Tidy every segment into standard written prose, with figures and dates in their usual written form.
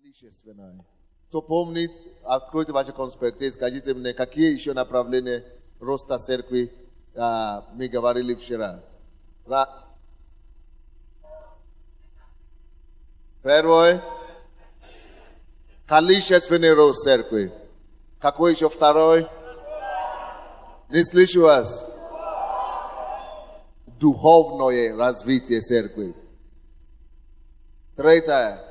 Количественное. Кто помнит, откройте ваши конспекты, скажите мне, какие еще направления роста церкви мы говорили вчера. Первое. Количественный рост церкви. Какой еще второй? Не слышу вас. Духовное развитие церкви. Третье.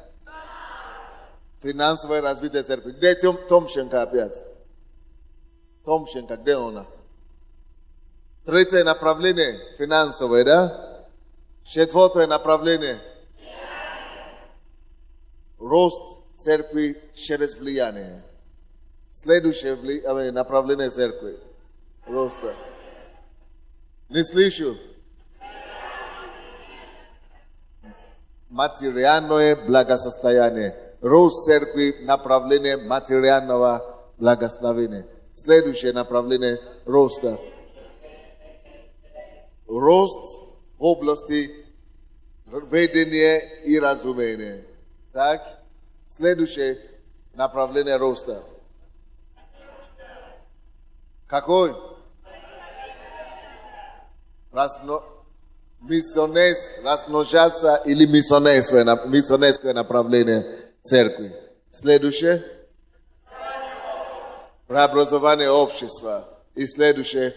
Финансовое развитие церкви. Где Томшенко опять? Томшенко, где он? Третье направление финансовое, да? Четвертое направление. Рост церкви через влияние. Следующее направление церкви. Роста. Не слышу. Материальное благосостояние. Рост церкви, направление материального благословения. Следующее направление роста. Рост в области ведения и разумения. Так? Следующее направление роста. Какой? Размножаться или миссионерское направление церкви. Следующее. Преобразование общества. И следующее.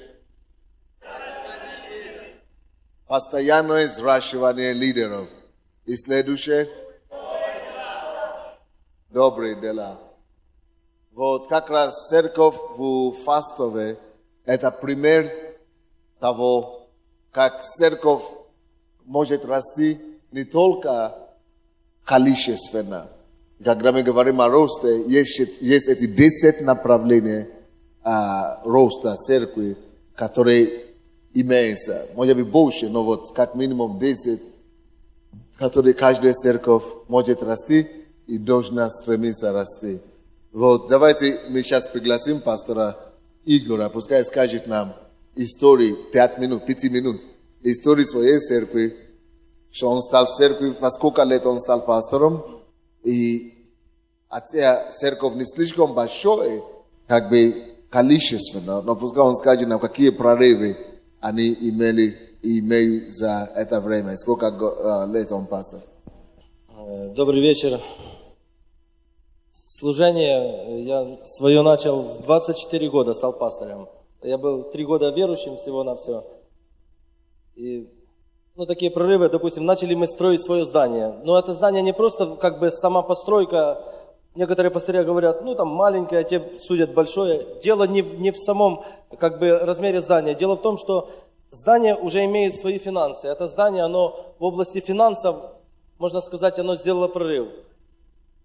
Постоянное взращивание лидеров. И следующее. Добрые дела. Вот как раз церковь в Фастове это пример того, как церковь может расти не только количественно. Когда мы говорим о росте, есть эти 10 направлений роста церкви, которые имеются. Может быть больше, но вот как минимум 10, которые каждая церковь может расти и должна стремиться расти. Вот, давайте мы сейчас пригласим пастора Игоря, пускай скажет нам истории 5 минут, истории своей церкви, что он стал церковью, во сколько лет он стал пастором, и хотя церковь не слишком большое, как бы количественно, но пускай он скажет нам, какие прорывы они имели и имеют за это время. Сколько лет он пастор? Добрый вечер. Служение я свое начал в 24 года, стал пастором. Я был 3 года верующим всего на все. И такие прорывы, допустим, начали мы строить свое здание. Но это здание не просто как бы сама постройка. Некоторые пастыря говорят, там маленькое, а те судят большое. Дело не в самом как бы размере здания. Дело в том, что здание уже имеет свои финансы. Это здание, оно в области финансов, можно сказать, оно сделало прорыв.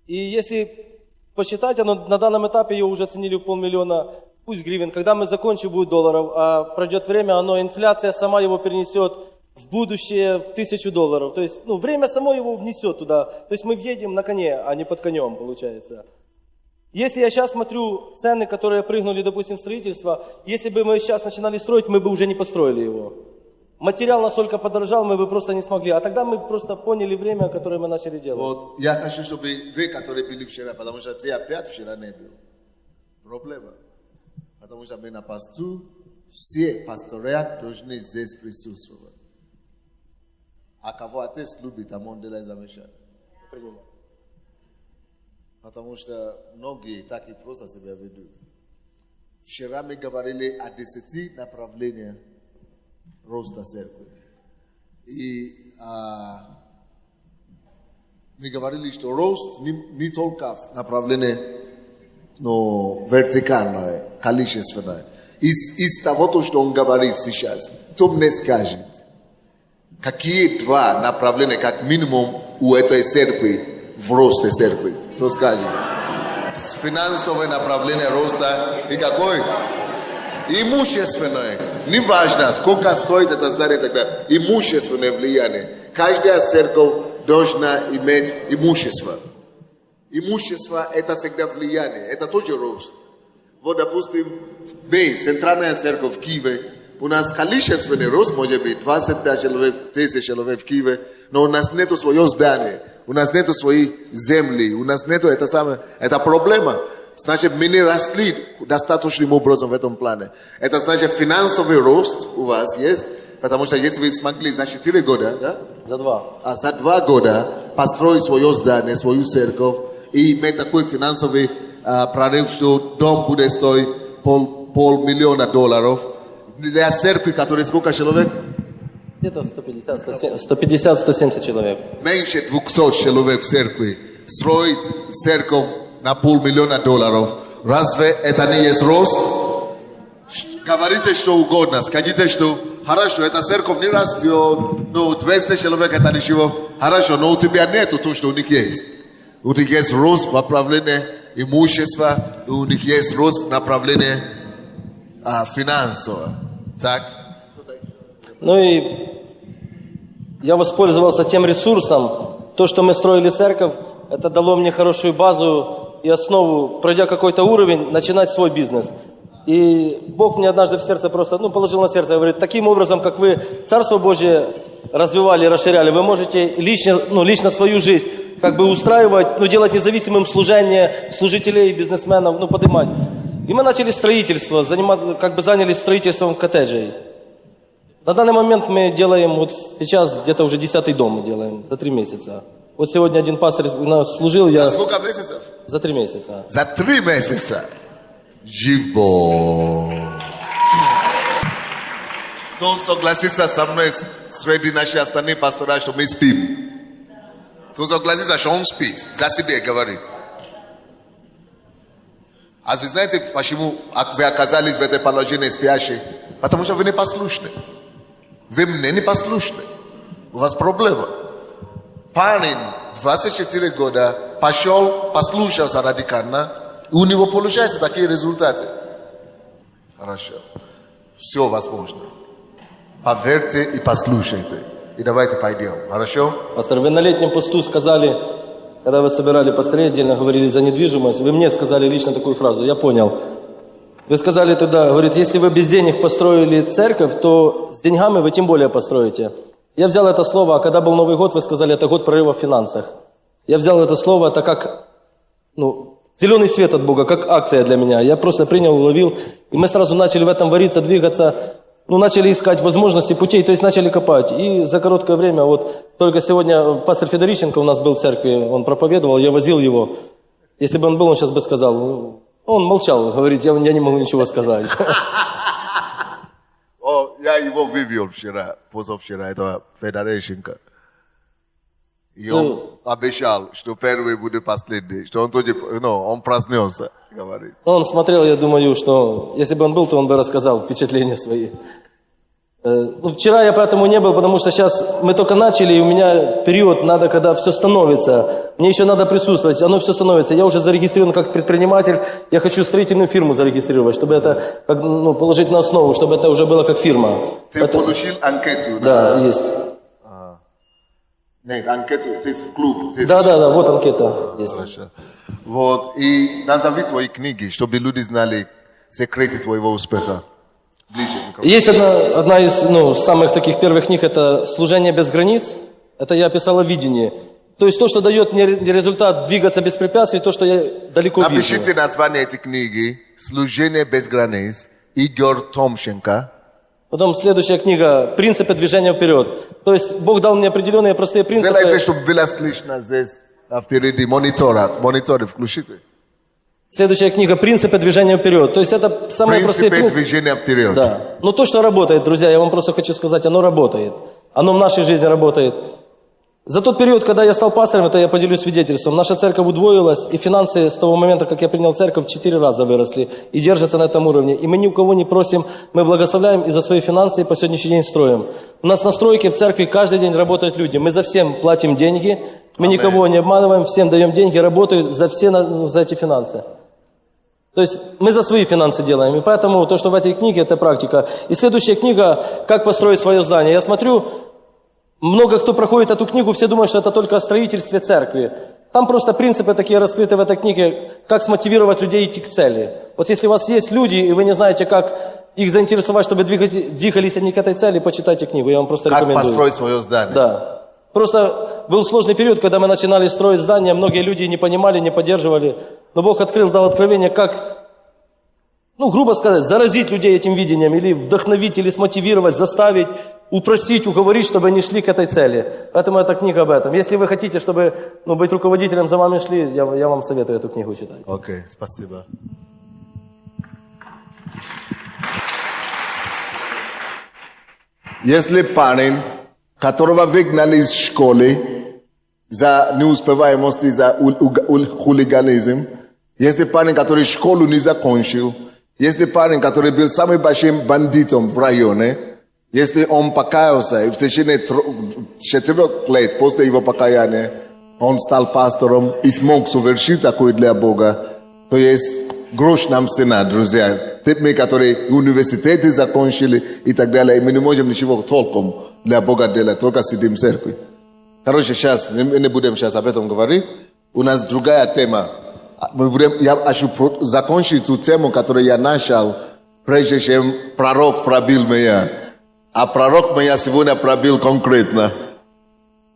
И если посчитать, оно на данном этапе ее уже оценили в 500 000, пусть гривен. Когда мы закончим, будет долларов, а пройдет время, инфляция сама его перенесет в будущее в $1000. То есть, время само его внесет туда. То есть мы въедем на коне, а не под конем, получается. Если я сейчас смотрю цены, которые прыгнули, допустим, в строительство, если бы мы сейчас начинали строить, мы бы уже не построили его. Материал настолько подорожал, мы бы просто не смогли. А тогда мы просто поняли время, которое мы начали делать. Вот, я хочу, чтобы вы, которые были вчера, потому что ты опять вчера не был. Проблема. Потому что мы на посту, все пастора должны здесь присутствовать. А кого отец любит, а он делает замечание. Потому что многие так и просто себя ведут. Вчера мы говорили о 10 направлениях роста церкви. И мы говорили, что рост не только в направлении вертикальное, количественное. Из того, что он говорит сейчас, кто мне скажет, какие 2 направления, как минимум, у этой церкви в росте церкви? Кто скажет? Финансовое направление роста и какой? Имущественное. Не важно, сколько стоит это здание, тогда имущественное влияние. Каждая церковь должна иметь имущество. Имущество – это всегда влияние, это тоже рост. Вот, допустим, мы, центральная церковь в Киеве, у нас количественный рост может быть 25 человек, 1000 человек в Киеве, но у нас нет своего здания. у нас нету своей земли, у нас нету это проблема. Значит, мы не росли достаточным образом в этом плане. Это значит, финансовый рост у вас есть, потому что если вы смогли за 4 года, да? За 2. За 2 года построить свое здание, свою церковь и иметь такой финансовый прорыв, что дом будет стоить $500,000. Для церкви, которая сколько человек? Где-то 150-170 человек. Меньше 200 человек в церкви. Строить церковь на $500,000. Разве это не есть рост? Говорите что угодно. Скажите, что хорошо, эта церковь не растет. 200 человек это ничего. Хорошо, но у тебя нету то, что у них есть. У них есть рост в направлении имущества. У них есть рост в направлении финансового. Так? Ну и я воспользовался тем ресурсом. То, что мы строили церковь, это дало мне хорошую базу и основу, пройдя какой-то уровень, начинать свой бизнес. И Бог мне однажды в сердце просто, положил на сердце, говорит, таким образом, как вы Царство Божие развивали, расширяли, вы можете лично свою жизнь как бы устраивать, делать независимым служение служителей, бизнесменов, поднимать. И мы начали строительство, занялись строительством коттеджей. На данный момент мы делаем, вот сейчас где-то уже 10-й дом мы делаем за 3 месяца. Вот сегодня один пастор у нас служил. За сколько месяцев? За 3 месяца. За 3 месяца. Жив Бог. Кто согласится со мной среди нашей остальных пастора, что мы спим? Кто согласится, что он спит? За себя говорит. А вы знаете, почему вы оказались в этой положении спящей? Потому что вы не послушны. Вы мне не послушны. У вас проблема. Парень 24 года пошел, послушался радикально, и у него получаются такие результаты. Хорошо. Все возможно. Поверьте и послушайте. И давайте пойдем. Хорошо? Пастор, вы на летнем посту сказали, когда вы собирали пастырей, отдельно говорили за недвижимость, вы мне сказали лично такую фразу, я понял. Вы сказали тогда, говорит, если вы без денег построили церковь, то с деньгами вы тем более построите. Я взял это слово, а когда был Новый год, вы сказали, это год прорыва в финансах. Я взял это слово, это как, зеленый свет от Бога, как акция для меня. Я просто принял, уловил, и мы сразу начали в этом вариться, двигаться, начали искать возможности, путей, то есть начали копать. И за короткое время, только сегодня пастор Федорищенко у нас был в церкви, он проповедовал, я возил его. Если бы он был, он сейчас бы сказал, он молчал, говорит, я не могу ничего сказать. Я его вывел позавчера, этого Федорищенко. И он обещал, что первый будет последний, что он проснется, говорит. Он смотрел, я думаю, что если бы он был, то он бы рассказал впечатления свои. Вчера я поэтому не был, потому что сейчас мы только начали, и у меня период надо, когда все становится. Мне еще надо присутствовать, оно все становится. Я уже зарегистрирован как предприниматель, я хочу строительную фирму зарегистрировать, чтобы это положить на основу, чтобы это уже было как фирма. Ты получил анкету? Да, есть. Нет, анкету, это клуб. Да, вот анкета есть. Хорошо. И назови твои книги, чтобы люди знали секреты твоего успеха. Есть одна из самых таких первых книг, это «Служение без границ». Это я описал о видении. То есть то, что дает мне результат двигаться без препятствий, то, что я далеко вижу. Напишите название этой книги «Служение без границ», Игорь Томченко. Потом следующая книга «Принципы движения вперед». То есть Бог дал мне определенные простые принципы. Сделайте, чтобы было слышно здесь впереди мониторы включите. Следующая книга «Принципы движения вперед». То есть это самые простые принципы. Движения вперед. Да. То, что работает, друзья, я вам просто хочу сказать, оно работает. Оно в нашей жизни работает. За тот период, когда я стал пастором, это я поделюсь свидетельством, наша церковь удвоилась, и финансы с того момента, как я принял церковь, 4 раза выросли и держатся на этом уровне. И мы ни у кого не просим, мы благословляем и за свои финансы, и по сегодняшний день строим. У нас на стройке в церкви каждый день работают люди. Мы за всем платим деньги, мы никого не обманываем, всем даем деньги, работают за эти финансы. То есть мы за свои финансы делаем, и поэтому то, что в этой книге, это практика. И следующая книга «Как построить свое здание». Я смотрю, много кто проходит эту книгу, все думают, что это только о строительстве церкви. Там просто принципы такие раскрыты в этой книге, как смотивировать людей идти к цели. Вот если у вас есть люди, и вы не знаете, как их заинтересовать, чтобы двигались они к этой цели, почитайте книгу, я вам просто рекомендую. Как построить свое здание. Да. Просто был сложный период, когда мы начинали строить здания, многие люди не понимали, не поддерживали. Но Бог открыл, дал откровение, как, грубо сказать, заразить людей этим видением, или вдохновить, или смотивировать, заставить, упросить, уговорить, чтобы они шли к этой цели. Поэтому эта книга об этом. Если вы хотите, чтобы быть руководителем, за вами шли, я вам советую эту книгу читать. Окей, спасибо. Если парень, которого выгнали из школы за неуспеваемость, за хулиганизм, если парень, который школу не закончил, если парень, который был самым большим бандитом в районе, если он покаялся, и в течение 4 лет после его покаяния он стал пастором и смог совершить такое для Бога, то есть грош нам цена, друзья. Мы, которые университеты закончили и так далее, мы не можем ничего толком для Бога делать, только сидим в церкви. Короче, сейчас, мы не будем сейчас об этом говорить. У нас другая тема. Я хочу закончить ту тему, которую я начал, прежде чем пророк пробил меня. А пророк меня сегодня пробил конкретно.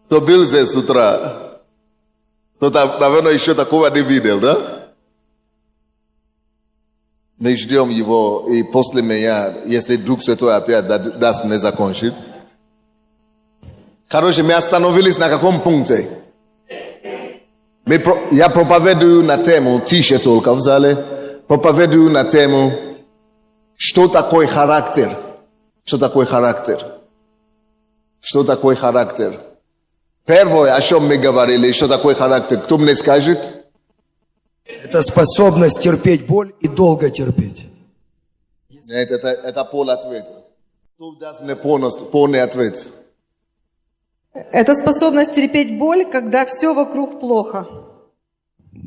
Кто был здесь с утра? Кто-то, наверное, еще такого не видел, да? Мы ждем его, и после меня, если Дух Святой опять даст мне закончить. Короче, мы остановились на каком пункте? Я проповедую на тему, тише только в зале, проповедую на тему, что такое характер. Что такое характер? Что такое характер? Первое, о чем мы говорили, что такое характер, кто мне скажет? Это способность терпеть боль и долго терпеть. Нет, это пол ответа. Кто даст мне полный ответ? Это способность терпеть боль, когда все вокруг плохо.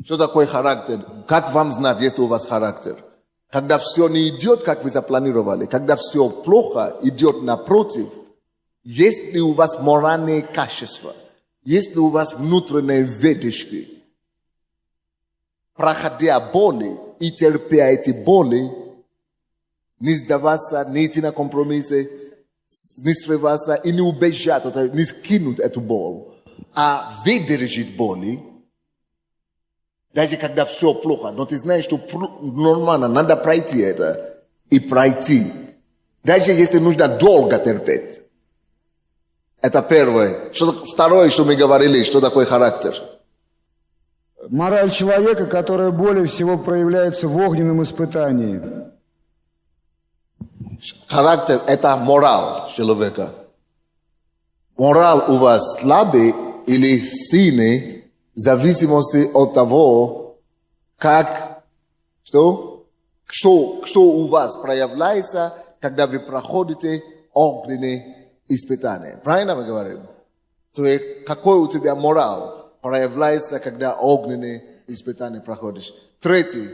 Что такое характер? Как вам знать, если у вас характер? Когда все не идет, как вы запланировали, когда все плохо, идет напротив, есть ли у вас моральные качества, есть ли у вас внутренние выдержки, проходя боли и терпя эти боли, не сдаваться, не идти на компромиссы, не срываться и не убежать, не скинуть эту боль, а выдержать боли, даже когда все плохо, но ты знаешь, что нормально, надо пройти это и пройти. Даже если нужно долго терпеть. Это первое. Второе, что мы говорили, что такое характер. Мораль человека, которая более всего проявляется в огненном испытании. Характер – это мораль человека. Мораль у вас слабый или сильный, в зависимости от того, что у вас проявляется, когда вы проходите огненные испытания. Правильно мы говорим? То есть, какой у тебя мораль проявляется, когда огненные испытания проходишь? Третий.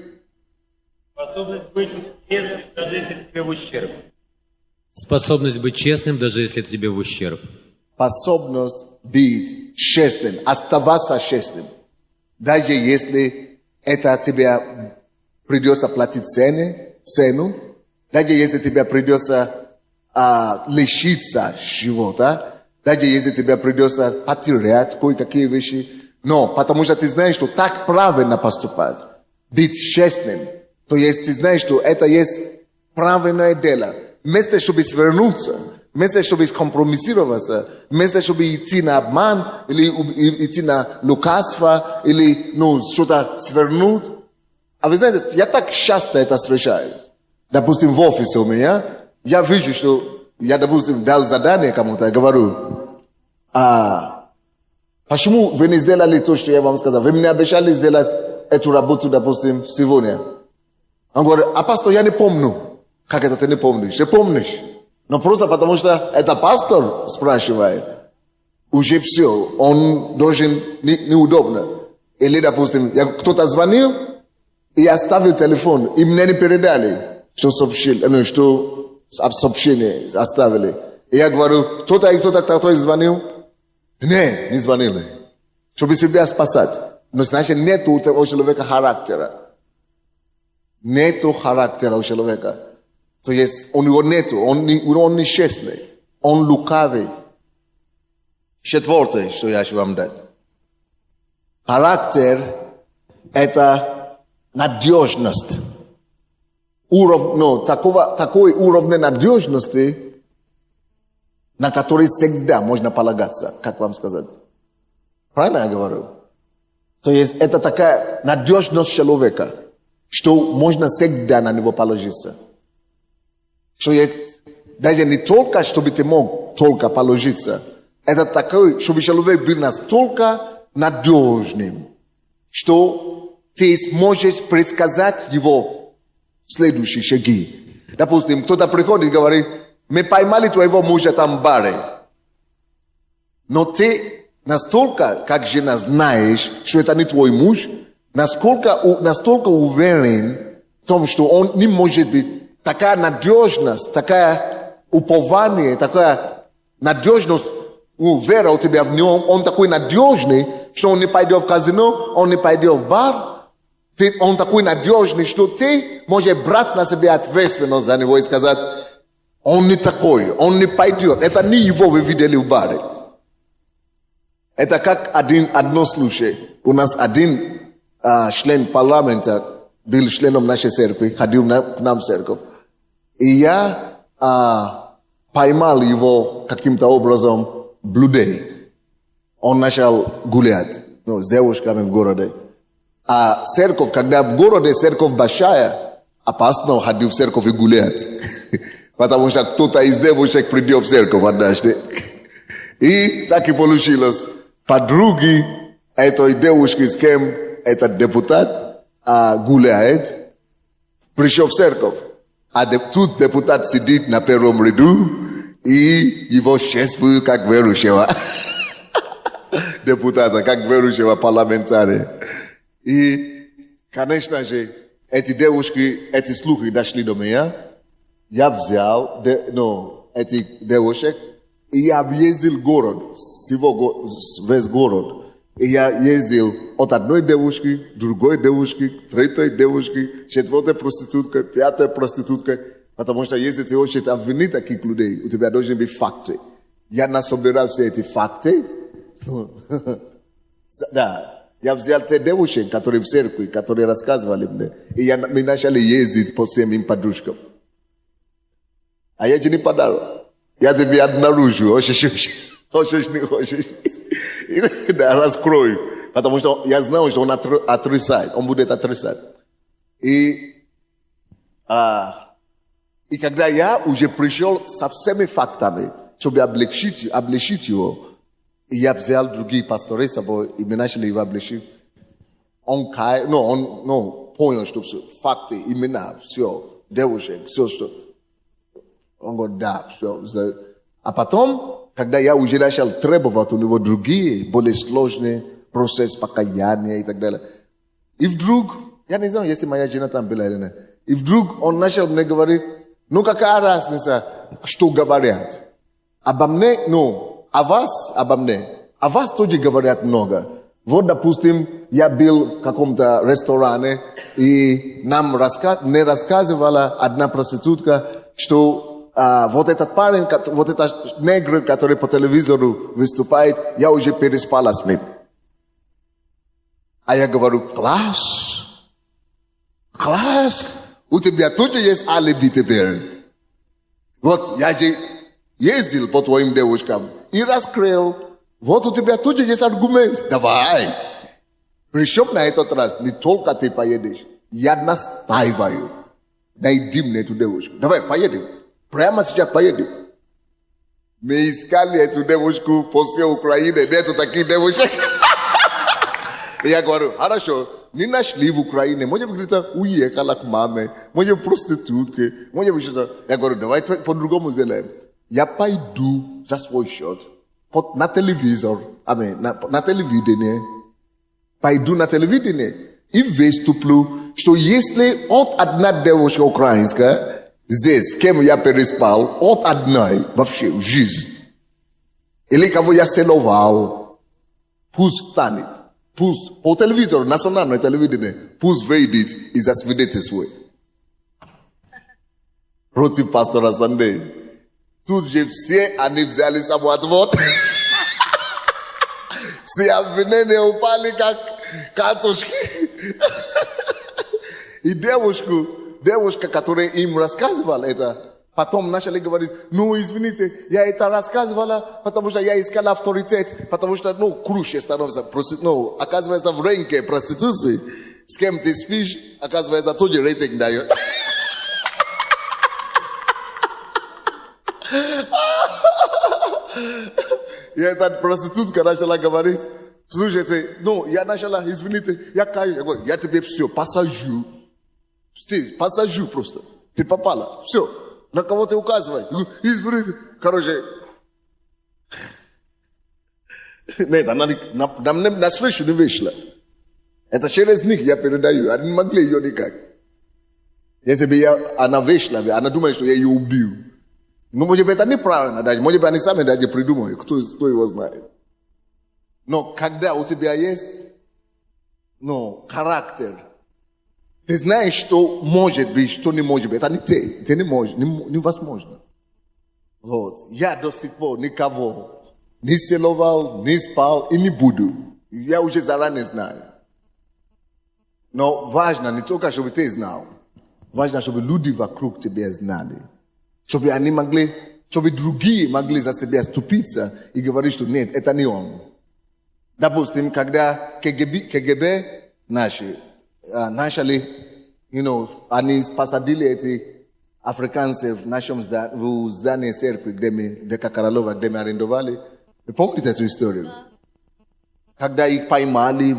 Способность быть честным, даже если тебе в ущерб. Способность быть честным, даже если это тебе в ущерб. Способность быть честным, оставаться честным. Даже если это тебе придется платить цену, даже если тебе придется лишиться чего-то, даже если тебе придется потерять кое-какие вещи, но потому что ты знаешь, что так правильно поступать, быть честным, то есть ты знаешь, что это есть правильное дело. Вместо чтобы свернуться, вместо чтобы скомпромиссироваться, вместо чтобы идти на обман, или идти на лукавство, или что-то свернуть. А вы знаете, я так часто это встречаюсь. Допустим, в офисе у меня, я вижу, что я, допустим, дал задание кому-то, я говорю, почему вы не сделали то, что я вам сказал? Вы мне обещали сделать эту работу, допустим, сегодня. Он говорит, пастор, я не помню. Как это ты не помнишь? Ты помнишь. Но просто потому что это пастор спрашивает. Уже все. Он должен неудобно. Или, допустим, кто-то звонил и оставил телефон. И мне не передали, что сообщение оставили. И я говорю, кто-то звонил? Не звонили. Чтобы себя спасать. Но значит, нет у человека характера. Нету характера у человека. То есть у него нету, он нечестный, он лукавый. Четвертое, что я хочу вам дать. Характер – это надежность. Такой уровень надежности, на который всегда можно полагаться, как вам сказать. Правильно я говорю? То есть это такая надежность человека, что можно всегда на него положиться. Что есть даже не только, чтобы ты мог только положиться. Это такой, чтобы человек был настолько надежным, что ты сможешь предсказать его следующие шаги. Допустим, кто-то приходит и говорит: мы поймали твоего мужа там в баре. Но ты настолько, как жена, знаешь, что это не твой муж, настолько уверен в том, что он не может быть. Такая надежность, такая упование, такая надежность, вера у тебя в нем, он такой надежный, что он не пойдет в казино, он не пойдет в бар. Он такой надежный, что ты можешь брать на себя ответственность за него и сказать: он не такой, он не пойдет. Это не его вы видели в баре. Это как одно случай. У нас один член парламента был членом нашей церкви, ходил к нам в церковь. И я поймал его каким-то образом в блуде. Он начал гулять с девушками в городе. А церковь, когда в городе церковь большая, опасно ходить в церковь и гулять. Потому что кто-то из девушек придет в церковь однажды. И так и получилось. Подруги этой девушки, с кем этот депутат гуляет, пришел в церковь. А тут депутат сидит на первом ряду, и его чествуют как верующего. Депутата, как верующего парламентария. И, конечно же, эти девушки, эти слухи дошли до меня. Я взял этих девушек, и я объездил город, весь город. И я ездил от одной девушки, другой девушки, третьей девушки, четвертой проституткой, пятой проституткой. Потому что если ты хочешь обвинить таких людей, у тебя должны быть факты. Я насобирал все эти факты. Да. Я взял те девушек, которые в церкви, которые рассказывали мне. И мы начали ездить по всем им подружкам. А я тебе не подарок. Я тебе обнаружу. Хочешь, не хочешь. Да, раскрою. Потому что я знал, что он отрицает. Он будет отрицать. И когда я уже пришел со всеми фактами, чтобы облегчить его, и я взял другие пасторы с собой, и мы начали его облегчить. Он понял, что все, факты, имена, все, девушек, все, что. Он говорит: да, все. А потом, когда я уже начал требовать у него другие, более сложные процессы покаяния и так далее. И вдруг, я не знаю, если моя жена там была или нет, и вдруг он начал мне говорить: ну какая разница, что говорят? Обо мне, о вас, обо мне. О вас тоже говорят много. Вот, допустим, я был в каком-то ресторане, и нам не рассказывала одна проститутка, что вот этот парень, вот этот негр, который по телевизору выступает, я уже переспала с ним. А я говорю: класс, у тебя тоже есть алиби теперь. Вот я же ездил по твоим девушкам и раскрыл. Вот у тебя тоже есть аргумент. Давай. Причем на этот раз не только ты поедешь. Я настаиваю. Найди мне эту девушку. Давай, поедем. Прямо сейчас поедем. Мы искали эту девушку по всей Украине. Нету таких девушек. Я говорю: хорошо, не нашли в Украине. Может быть, где-то уехала к маме. Может быть, проститутки. Может быть, что-то. Я говорю: давай по-другому сделаем. Я пойду за свой счет на телевизор, на телевидение. Пойду на телевидение и выступлю, что если от одна девушка украинская здесь, с кем я переспал, от одной вообще в жизни, или кого я целовал, пусть станет, пусть по телевизору, национальное телевидение, пусть выйдет и засвидетельствует. Против пастора Сандей. Тут же все они взяли самоотвод. Все обвинения упали как катушки. И девушка, которая им рассказывала это, потом начали говорить, ну, извините, я это рассказывала, потому что я искала авторитет, потому что, круче становится, оказывается, в рынке проституции, с кем ты спишь, оказывается, тоже рейтинг дает. И эта проститутка начала говорить, слушайте, я начала, извините, я каю, я говорю, я тебе все, посажу. Ты посажу просто, ты попала, все. На кого ты указывай? Извините. Короче, нет, она на встречу не вышла. Это через них я передаю, они не могли ее никак. Если бы она вышла, она думает, что я ее убью. Ну, может быть, это неправильно даже, может быть, они сами даже придумают, кто его знает. Но когда у тебя есть, характер, ты знаешь, что может быть, что не может быть. Это не ты. Это невозможно. Вот. Я до сих пор никого не целовал, не спал и не буду. Я уже заранее знаю. Но важно не только, чтобы ты знал. Важно, чтобы люди вокруг тебя знали. Чтобы они могли, чтобы другие могли за себя ступиться и говорить, что нет, это не он. Допустим, когда КГБ начали, они посадили эти африканцев в нашем здании церкви, где Каралова, где мы арендовали. Вы помните эту историю? Когда их поймали,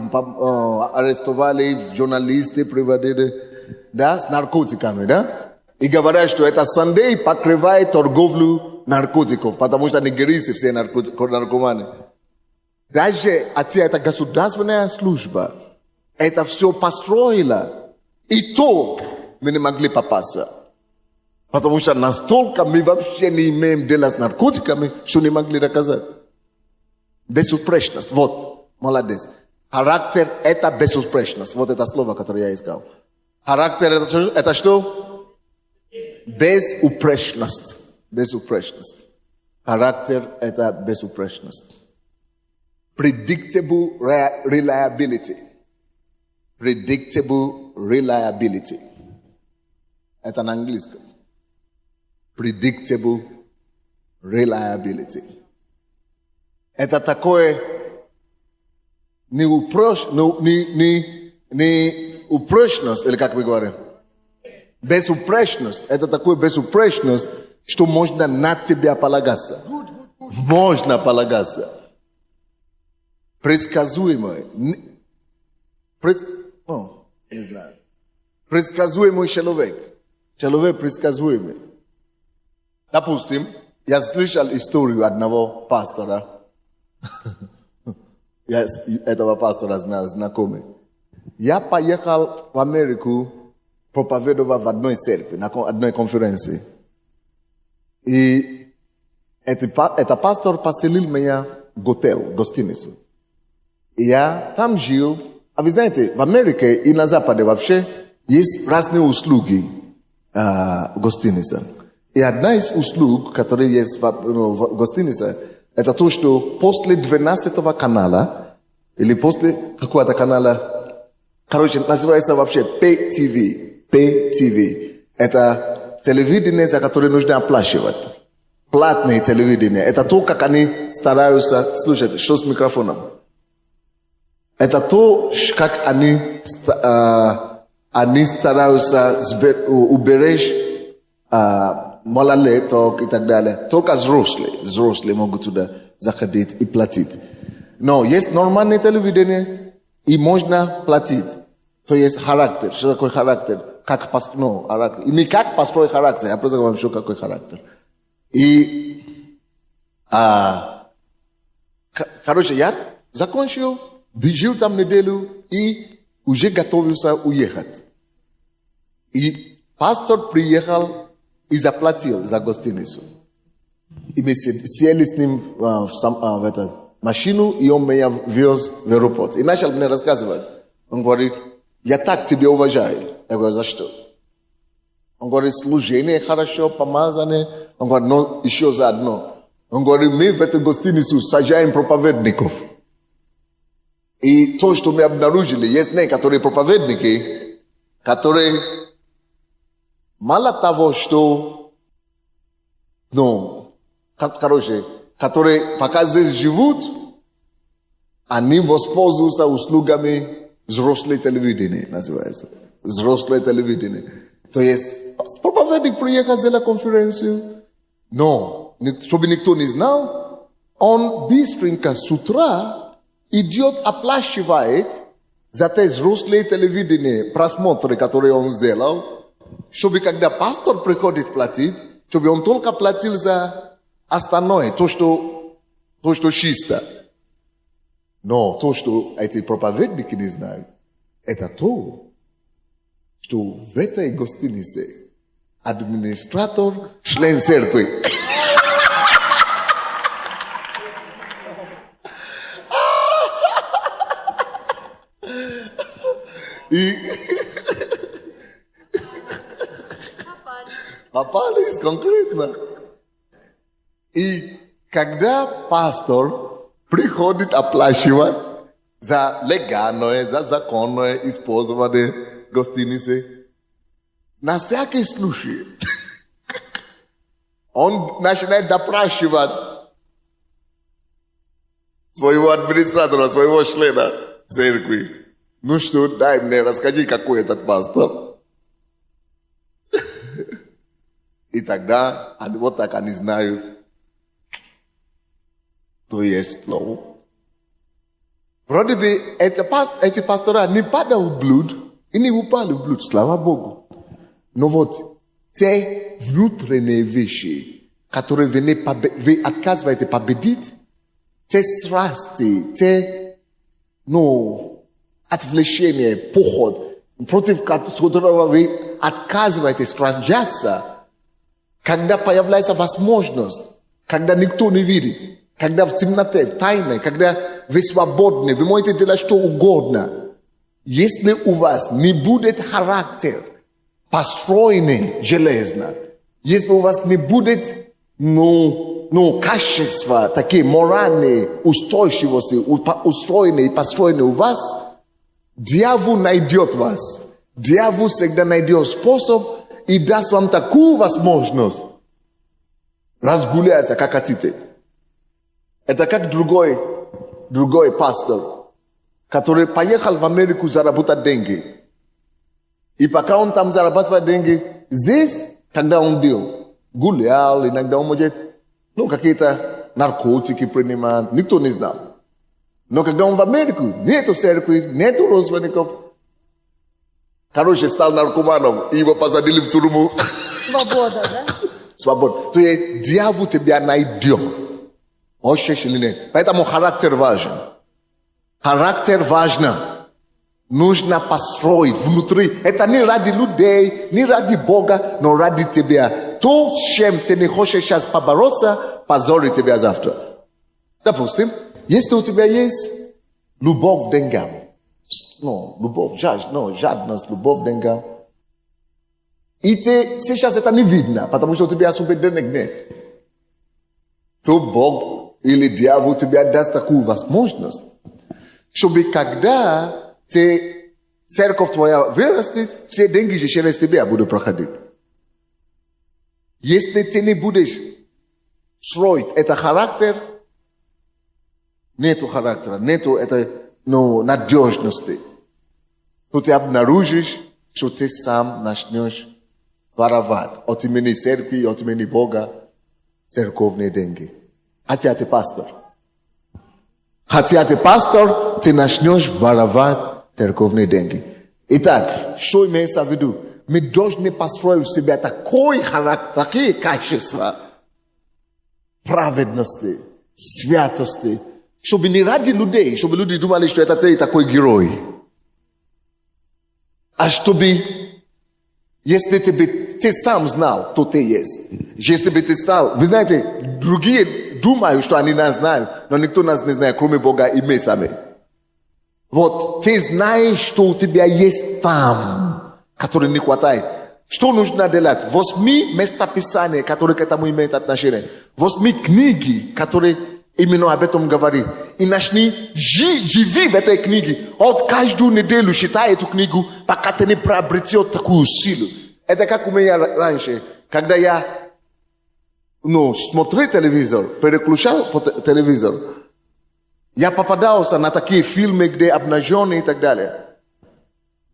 арестовали, журналисты приводили, с наркотиками, И говорят, что это Сандей покрывает торговлю наркотиков, потому что нигерийцы все наркоманы. Даже эта государственная служба это все построила. И то мы не могли попасться. Потому что настолько мы вообще не имеем дела с наркотиками, что не могли доказать. Безупречность. Вот, молодец. Характер – это безупречность. Вот это слово, которое я искал. Характер – это что? Безупречность. Безупречность. Характер – это безупречность. Predictable reliability. Predictable reliability. Это на английском. Predictable reliability. Это такое неупречность, или как мы говорим? Безупречность. Это такое безупречность, что можно на тебя полагаться. Можно полагаться. Предсказуемый. Не знаю. Предсказуемый человек. Человек предсказуемый. Допустим, я слышал историю одного пастора. Я этого пастора знаю, знакомый. Я поехал в Америку проповедовать в одной церкви, на одной конференции. И этот пастор поселил меня в гостиницу. И я там жил. А вы знаете, в Америке и на Западе вообще есть разные услуги гостиницы. И одна из услуг, которые есть в гостинице, это то, что после 12-го канала, или после какого-то канала, называется вообще Pay-TV. Это телевидение, за которое нужно оплачивать. Платное телевидение. Это то, как они стараются... Слушайте, что с микрофоном? Это то, как они стараются уберечь малолеток и так далее. Только взрослые могут туда заходить и платить. Но есть нормальное телевидение, и можно платить. То есть характер. Что такое характер? Характер. И не как построить характер, я просто говорю, что какой характер. И, я закончил, жил там неделю и уже готовился уехать. И пастор приехал и заплатил за гостиницу. И мы сели с ним в эту машину, и он меня вез в аэропорт. И начал мне рассказывать. Он говорит, я так тебя уважаю. Я говорю, за что? Он говорит, служение хорошо, помазание. Он говорит, но еще заодно. Он говорит, мы в эту гостиницу сажаем проповедников. И то, что мы обнаружили, есть некоторые проповедники, которые мало того, что, которые пока здесь живут, они воспользуются услугами взрослого телевидения, называется. Взрослое телевидение. То есть, проповедник приехал сделать конференцию, но, чтобы никто не знал, он быстренько с утра идет, оплачивает за те взрослые телевидения, просмотры, которые он сделал, чтобы когда пастор приходит платить, чтобы он только платил за остальное, то, что чисто. Но то, что эти проповедники не знают, это то, что в этой гостинице администратор член церкви. И попались конкретно. И когда пастор приходит оплачивать за легальное, за законное использование гостиницы, на всякий случай он начинает допрашивать своего администратора, своего члена церкви. Ну что, дай мне, расскажи, какой этот пастор. И тогда, вот так они знают, то есть слово. Вроде бы эти пастора не падали в блуд, и не упали в блуд, слава Богу. Но вот те внутренние вещи, которые вы отказываете победить, те страсти, те, отвлечения, поход, против которого вы отказываетесь сражаться, когда появляется возможность, когда никто не видит, когда в темноте, в тайне, когда вы свободны, вы можете делать что угодно. Если у вас не будет характер, построенный железно, если у вас не будет, качества, такие моральные устойчивости, устроенные и построенные у вас, дьявол найдет вас. Дьявол всегда найдет способ и даст вам такую возможность разгуляться, как хотите. Это как другой пастор, который поехал в Америку заработать деньги. И пока он там зарабатывает деньги, здесь, когда он делал, гулял, иногда он может, какие-то наркотики принимать, никто не знал. Но когда он в Америку, нету церкви, нету родственников. Стал наркоманом, и его посадили в тюрьму. Свобода, да? Свобода. То есть дьявол тебя найдет. Или нет. Поэтому характер важен. Характер важен. Нужно построить внутри. Это не ради людей, не ради Бога, но ради тебя. То, с чем ты не хочешь сейчас побороться, позорит тебя завтра. Допустим, если у тебя есть любовь к деньгам, жадность, любовь к деньгам, и ты сейчас это не видно, потому что у тебя особо денег нет, то Бог или дьявол тебе даст такую возможность, чтобы когда церковь твоя вырастет, все деньги же через тебя будут проходить. Если ты не будешь строить это характер, нету характера, нету этой надежности, то ты обнаружишь, что ты сам начнешь воровать от имени церкви, от имени Бога церковные деньги. Хотя ты пастор. Ты начнешь воровать церковные деньги. Итак, что имеется в виду? Мы должны построить в себя такой характер, такие качества праведности, святости, чтобы не ради людей, чтобы люди думали, что это ты такой герой. А чтобы, если ты сам знал, то ты есть. Если бы ты стал, вы знаете, другие думают, что они нас знают, но никто нас не знает, кроме Бога и мы сами. Вот, ты знаешь, что у тебя есть там, который не хватает. Что нужно делать? Возьми местописания, которые к этому имеют отношение. Возьми книги, которые Именно об этом говорит. И начни живи в этой книге. Вот каждую неделю читай эту книгу, пока ты не приобретешь такую силу. Это как у меня раньше, когда я смотрел телевизор, переключал телевизор, я попадался на такие фильмы, где обнаженные и так далее.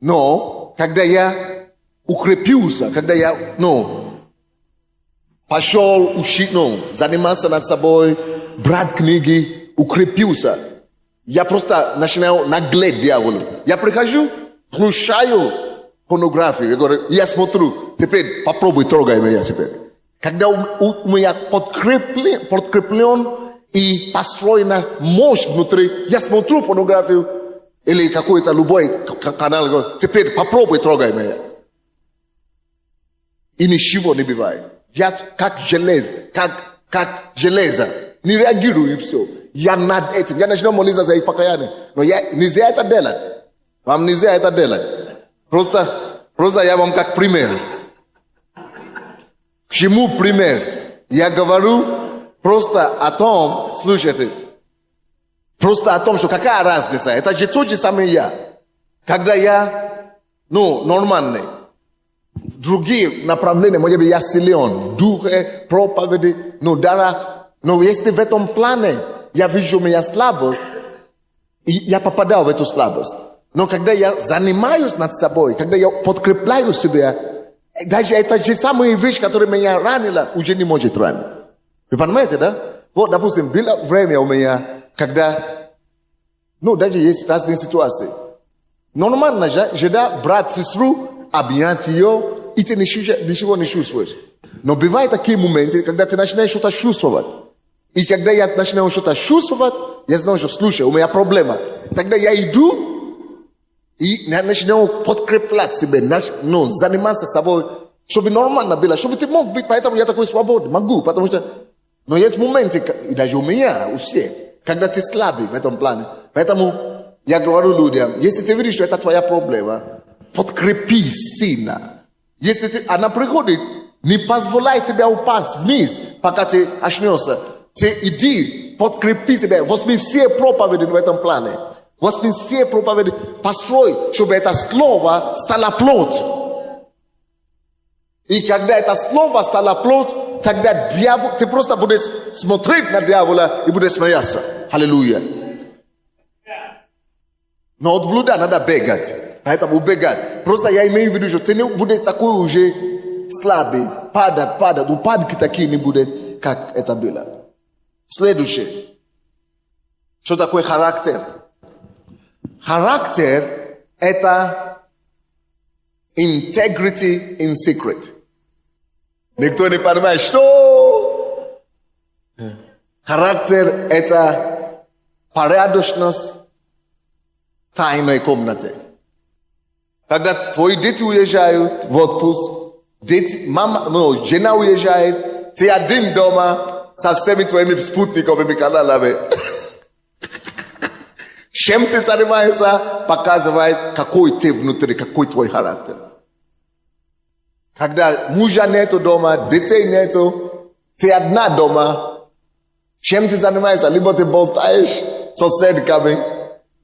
Но, когда я укрепился, когда я, пошел учить, заниматься над собой, брать книги, укрепился, я просто начинаю наглеть дьяволу. Я прихожу, включаю порнографию, я говорю, я смотрю, теперь попробуй трогай меня теперь. Когда у меня подкреплен и построена мощь внутри, я смотрю порнографию или какой-то любой канал, говорю, теперь попробуй трогай меня. И ничего не бывает. Я как железо, не реагирую и все. Я над этим, я начинаю молиться за их покаяние. Но нельзя это делать. Вам нельзя это делать. Просто я вам как пример. К чему пример? Я говорю просто о том, слушайте, просто о том, что какая разница? Это же тот же самый я. Когда я, нормальный. Другие направления, может быть, я силен в духе, проповеди, но если в этом плане я вижу моя слабость, и я попадаю в эту слабость. Но когда я занимаюсь над собой, когда я подкрепляю себя, даже это же самая вещь, которая меня ранила, уже не может ранить. Вы понимаете, да? Вот, допустим, было время у меня, когда, даже есть разные ситуации. Нормально же, да, брать сестру, обнять ее, и ты ничего не чувствуешь. Но бывают такие моменты, когда ты начинаешь что-то чувствовать. И когда я начинаю что-то чувствовать, я знаю, что, слушай, у меня проблема. Тогда я иду, и я начинаю подкреплять себя, заниматься собой, чтобы нормально было, чтобы ты мог быть, поэтому я такой свободный, могу, потому что... Но есть моменты, и даже у меня, у всех, когда ты слабый в этом плане. Поэтому я говорю людям, если ты видишь, что это твоя проблема, подкрепи сильно. Если она приходит, не позволяй себе упасть вниз, пока ты очнешься. Ты иди, подкрепи себя, возьми все проповеди в этом плане. Возьми все проповеди, построй, чтобы это слово стало плод. И когда это слово стало плод, тогда дьявол, ты просто будешь смотреть на дьявола и будешь смеяться. Аллилуйя. Но от блуда надо бегать. Поэтому бегать. Просто я имею в виду, что ты не будешь такой уже слабый, падать. Упадки такие не будет, как это было. Следующее. Что такое характер? Характер – это integrity in secret. Никто не понимает, что? Характер – это порядочность в тайной комнате. Когда твои дети уезжают в отпуск, жена уезжает, ты один дома со всеми твоими спутниковыми каналами. Чем ты занимаешься, показывает, какой ты внутри, какой твой характер. Когда мужа нету дома, детей нету, ты одна дома, чем ты занимаешься? Либо ты болтаешь с соседками,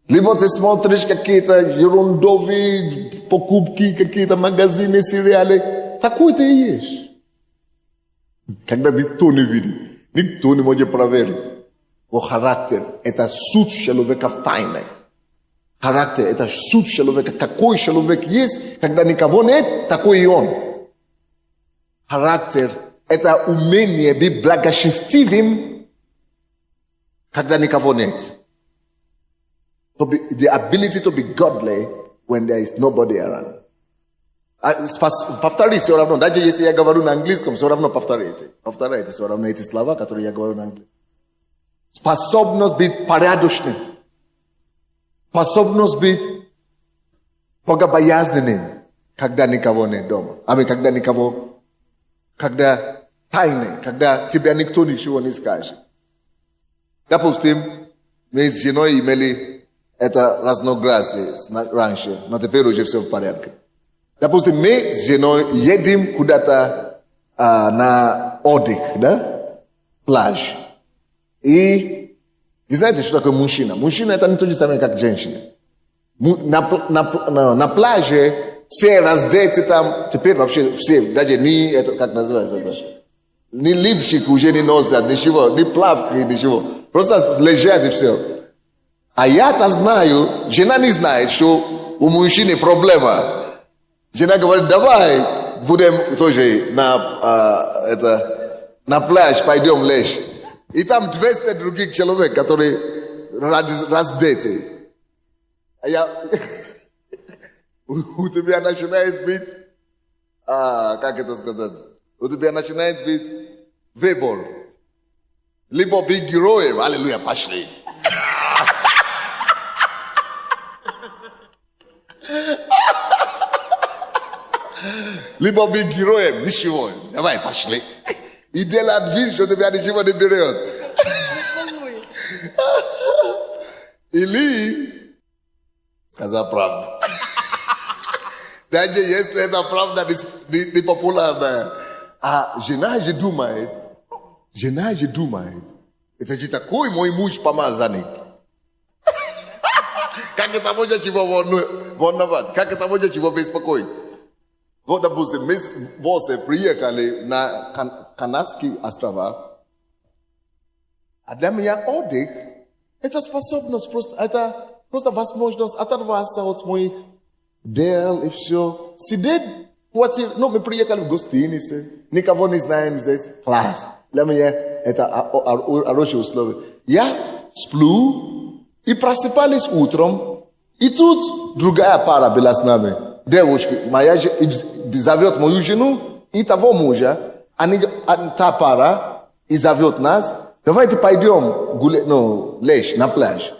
либо ты смотришь какие-то ерундовые покупки, какие-то магазины, сериалы. Такой ты и есть. Когда никто не видит, никто не может проверить. О характер – это суть человека в тайне. Характер – это суть человека. Какой человек есть, когда никого нет, такой и он. Характер – это умение быть благочестивым, когда никого нет. The ability to be godly when there is nobody around. Повторите все равно. Даже если я говорю на английском, все равно повторите. Повторяйте все равно эти слова, которые я говорю на английском. Способность быть порядочным. Способность быть богобоязненным, когда никого нет дома. Когда тайны, когда тебя никто ничего не скажет. Допустим, мы с женой имели это разногласие раньше, но теперь уже все в порядке. Допустим, мы с женой едем куда-то на отдых, да? Пляж. И И знаете, что такое мужчина? Мужчина это не то же самое, как женщина. На пляже все раздеты там, теперь вообще все, даже не, это как называется это? Ни липчик уже не носят, ничего, ни плавки, ничего. Просто лежат и все. А я-то знаю, жена не знает, что у мужчины проблема. Жена говорит, давай будем тоже на пляж пойдем лечь. И там 200 других человек, которые раздеты. А я... У тебя начинает быть... как это сказать? У тебя начинает быть выбор. Либо быть героем, аллилуйя, пошли. Либо быть героем, ничего, давай, пошли. И делать вид, что тебя ничего не берет. Или сказать правду. Даже если это правда не популярная. А жена же думает, это же такой мой муж помазанник. Как это может его волновать? Как это может его беспокоить? Вот, допустим, мы с боссом приехали на Канадские острова. А для меня отдых – это способность, это просто возможность оторваться от моих дел и все. Сидеть в квартире. Ну, мы приехали в гостинице, никого не знаем здесь. Класс. Для меня это хорошие условия. Я сплю и просыпались утром, и тут другая пара была с нами. Девушка моя зовет мою жену и того мужа. Та пара и зовет нас. Давайте пойдем гулять, лечь на пляж.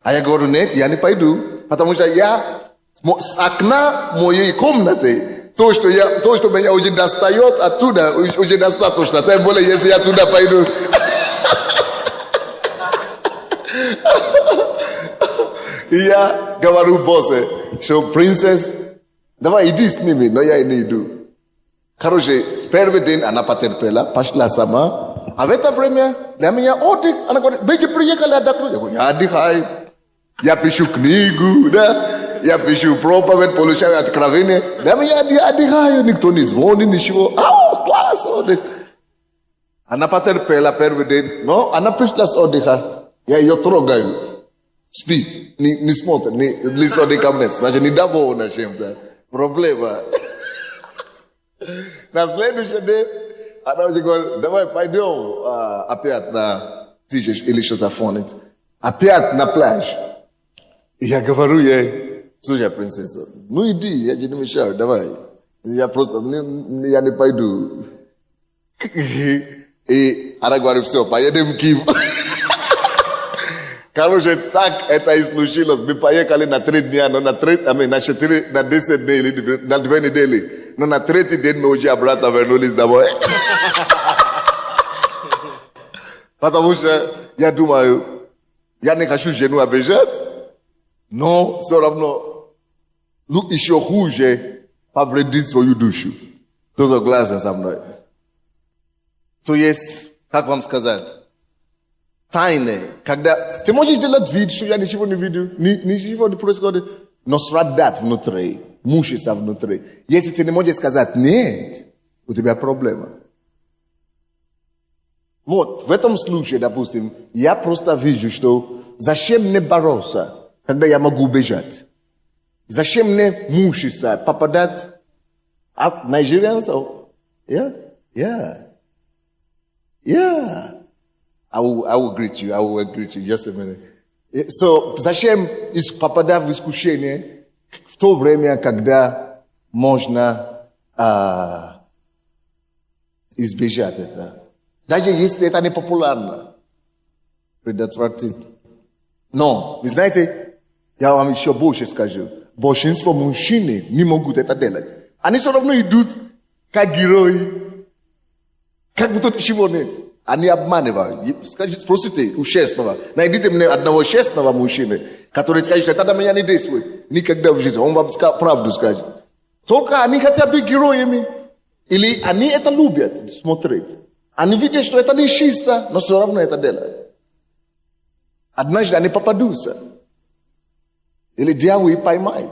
А я говорю, нет, я не пойду. Потому что я с окна моей комнаты, то, что меня уже достает оттуда, уже достаточно. Тем более, если я туда пойду. И я говорю боссу, что принцесса, давай иди с ними, но я не иду. Короче, первый день она потерпела, пошла сама. А в это время для меня отдых. Она говорит, вы же приехали отдохнуть. Я говорю, я отдыхаю. Я пишу книгу, да? Я пишу проповедь, получаю откровение. Для меня отдыхаю, никто не звонит, ничего. Ау, класс, отдых. Она потерпела первый день, но она пришла с отдыха. Я ее трогаю. Спит, не смотрит, лицо не ко мне. Значит, недовольна чем-то. Проблема. На следующий день она уже говорит, давай пойдем опять на тысяч или что-то фонит. Опять на пляж. И я говорю ей, слушай, принцесса, ну иди, я тебе не мешаю, давай. Я просто, я не пойду. И она говорит, все, поедем в Киев. Короче, так это и случилось. Мы поехали на 3 дня, но на 10 дней или на 2 недели. Но на 3-й день мы уже обратно вернулись домой. Потому что я думаю, я не хочу жену обижать, но все равно, еще хуже повредить свою душу. Кто согласен со мной? То есть, как вам сказать, тайны, когда ты можешь делать вид, что я ничего не видел, ничего не происходит, но страдать внутри, мучиться внутри. Если ты не можешь сказать нет, у тебя проблема. Вот, в этом случае, допустим, я просто вижу, что зачем мне бороться, когда я могу убежать? Зачем мне мучиться, попадать в Nigerians? Yeah. I will greet you. Just a minute. So, зачем попадать в искушение в то время, когда можно избежать это? Даже если это не популярно. Предотвратить. Но, вы знаете, я вам еще больше скажу. Большинство мужчин не могут это делать. Они все равно идут как герои. Как будто ничего нет. Они обманывают. Спросите у честного. Найдите мне одного честного мужчины, который скажет, это на меня не действует. Никогда в жизни. Он вам правду скажет. Только они хотят быть героями. Или они это любят смотреть. Они видят, что это не чисто, но все равно это делают. Однажды они попадутся. Или дьявол их поймает.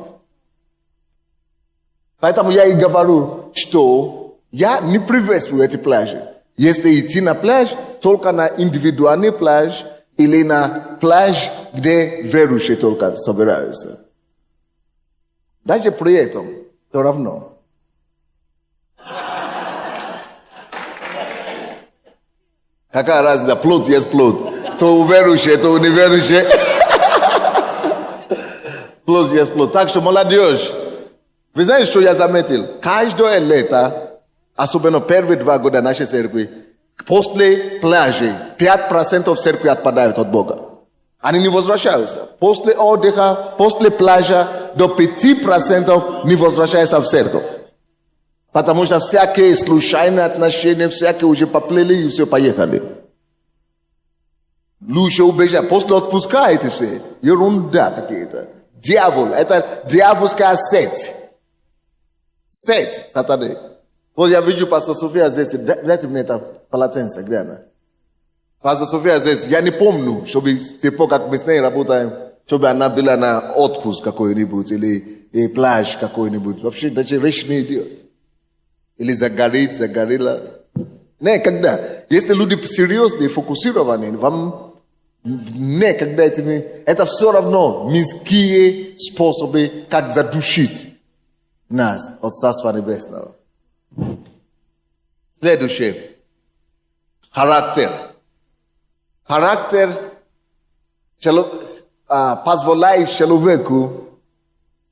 Поэтому я и говорю, что я не приветствую эти пляжи. Если идти на пляж, только на индивидуальный пляж или на пляж, где верующие только собираются. Даже при этом, все равно. Какая разница? Плод есть плод. То верующий, то неверующий. Плод есть плод. Так что, молодежь, вы знаете, что я заметил? Каждое лето, особенно первые 2 года нашей церкви, после пляжей 5% церкви отпадают от Бога. Они не возвращаются. После отдыха, после пляжа до 5% не возвращаются в церковь. Потому что всякие случайные отношения, всякие уже поплыли и все, поехали. Лучше убежать. После отпуска эти все. Ерунда какие-то. Дьявол. Это дьявольская сеть. Сеть сатаны. Вот я вижу пастор София здесь. Дайте мне это полотенце. Где она? Пастор София здесь. Я не помню, чтобы с тех пор, как мы с ней работаем, чтобы она была на отпуск какой-нибудь или пляж какой-нибудь. Вообще даже речь не идет. Или загорела. Никогда. Если люди серьезные, фокусированные, вам никогда этими... Это все равно мирские способы, как задушить нас от Царства Небесного. Следующее. Характер. Характер позволяет человеку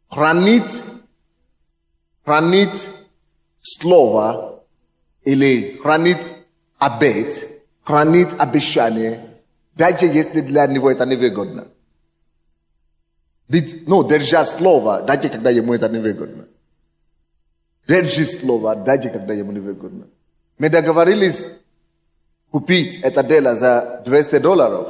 хранить слово или хранить обет, хранить обещание, даже если для него это невыгодно. Держать слово, даже когда ему это невыгодно. Держи слово, даже когда ему невыгодно. Мы договорились купить это дело за $200.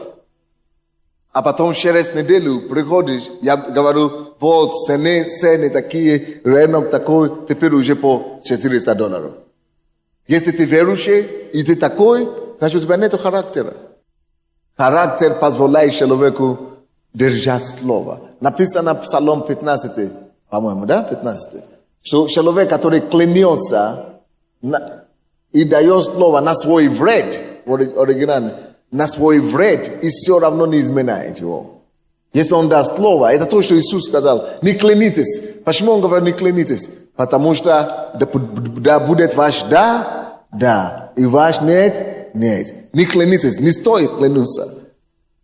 А потом через неделю приходишь, я говорю, вот цены такие, рынок такой, теперь уже по $400. Если ты верующий, и ты такой, значит у тебя нет характера. Характер позволяет человеку держать слово. Написано в Псалом 15, по-моему, да, 15. Что человек, который клянется и дает слово на свой вред, оригинально, на свой вред, и все равно не изменяет его. Если он даст слово, это то, что Иисус сказал, не клянитесь. Почему он говорит, не клянитесь? Потому что да будет ваш да, да, и ваш нет, нет. Не клянитесь, не стоит клянуться.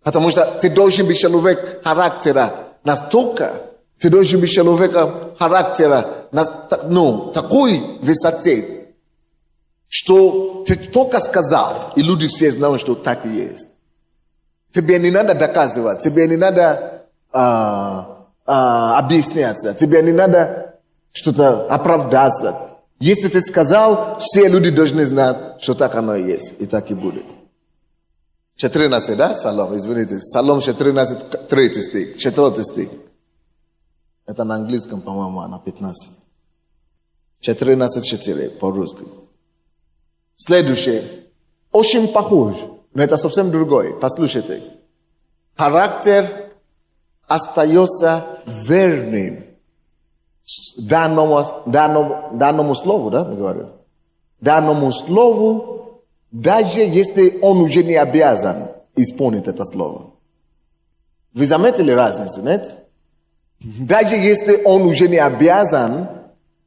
Потому что ты должен быть человек характера настолько, ты должен быть человеком характера такой высоте, что ты только сказал, и люди все знают, что так и есть. Тебе не надо доказывать, тебе не надо объясняться, тебе не надо что-то оправдаться. Если ты сказал, все люди должны знать, что так оно и есть, и так и будет. 14, да, Псалом, извините. Псалом 14, 3 стих, 4 стих. Это на английском, по-моему, на 15. 14:4 по-русски. Следующее. Очень похож, но это совсем другое. Послушайте. Характер остается верным данному слову, да, мы говорим. Данному слову, даже если он уже не обязан исполнить это слово. Вы заметили разницу, нет? Даже если он уже не обязан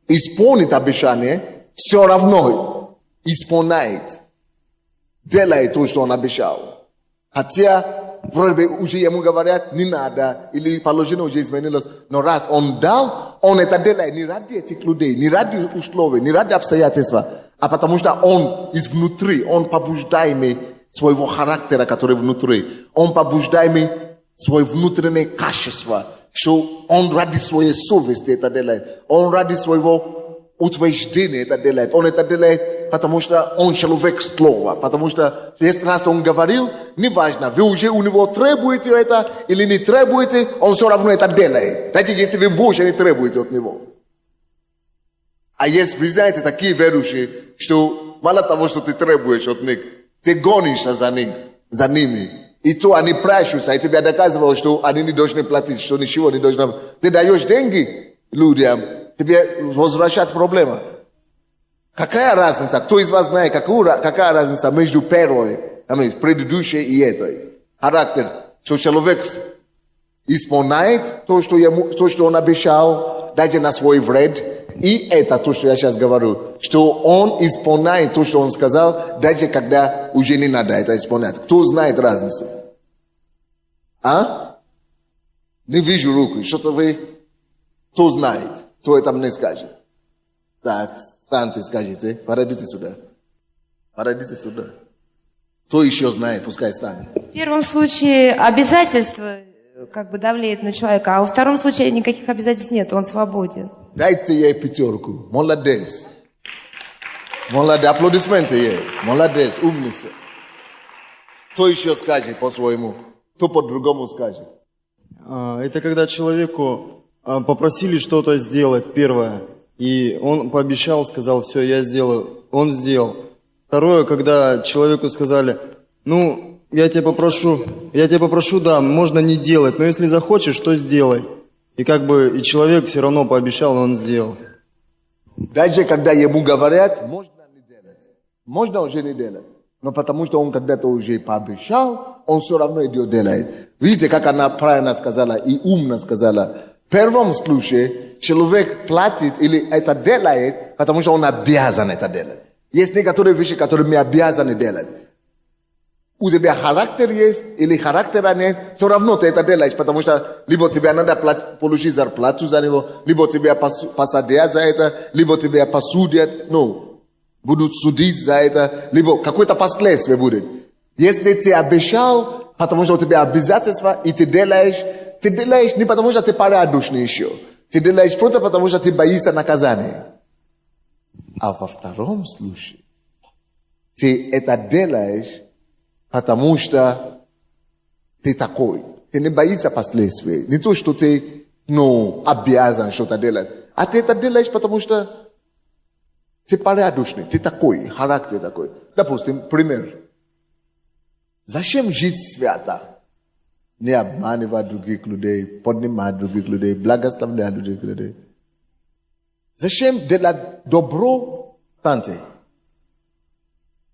исполнить обещание, все равно исполняет. Делает то, что он обещал. Хотя вроде бы уже ему говорят, не надо, или положение уже изменилось. Но раз он дал, он это делает не ради этих людей, не ради условий, не ради обстоятельств, а потому что он изнутри, он побуждаемый своего характера, который внутри. Он побуждаемый свое внутреннее качество, что он ради своей совести это делает. Он ради своего утверждения это делает. Он это делает, потому что он человек слова. Потому что если раз он говорил, неважно, вы уже у него требуете это или не требуете, он все равно это делает. Даже если вы больше не требуете от него. А есть, вы знаете, такие верующие, что мало того, что ты требуешь от них, ты гонишься за ними. И то они прячутся, и тебе доказывают, что они не должны платить, что ничего не должны. Ты даешь деньги людям, тебе возвращать проблема. Какая разница? Кто из вас знает, какая разница между первой, предыдущей и этой? Характер, что человек исполняет то, что он обещал, даже на свой вред. И это то, что я сейчас говорю, что он исполняет то, что он сказал, даже когда уже не надо это исполнять. Кто знает разницу? А? Не вижу руку. Что-то вы... Кто знает? Кто это мне скажет? Так, встаньте, скажите. Подойдите сюда. Подойдите сюда. Кто еще знает, пускай станет. В первом случае обязательства как бы давлеют на человека, а во втором случае никаких обязательств нет, он свободен. Дайте ей пятерку. Молодец. Молодец. Аплодисменты ей. Молодец. Умница. Кто еще скажет по-своему? Кто по-другому скажет? Это когда человеку попросили что-то сделать, первое, и он пообещал, сказал, все, я сделаю, он сделал. Второе, когда человеку сказали, ну, я тебя попрошу, да, можно не делать, но если захочешь, то сделай. И как бы и человек все равно пообещал, и он сделал. Даже когда ему говорят, можно не делать, можно уже не делать. Но потому что он когда-то уже пообещал, он все равно идет делает. Видите, как она правильно сказала и умно сказала. В первом случае человек платит или это делает, потому что он обязан это делать. Есть некоторые вещи, которые мы обязаны делать. У тебя характер есть или характера нет, все равно ты это делаешь, потому что либо тебе надо получить зарплату за него, либо тебя посадят за это, либо тебя посудят, будут судить за это, либо какое-то последствие будет. Если ты обещал, потому что у тебя обязательства, и ты делаешь не потому что ты порядочный еще, ты делаешь просто потому что ты боишься наказания. А во втором случае ты это делаешь, потому что ты такой. Ты не боишься последствий. Не то, что ты обязан что-то делать. А ты это делаешь, потому что ты порядочный. Ты такой, характер такой. Допустим, пример. Зачем жить свято? Не обманывать других людей, поднимать других людей, благословлять других людей. Зачем делать добро, танте?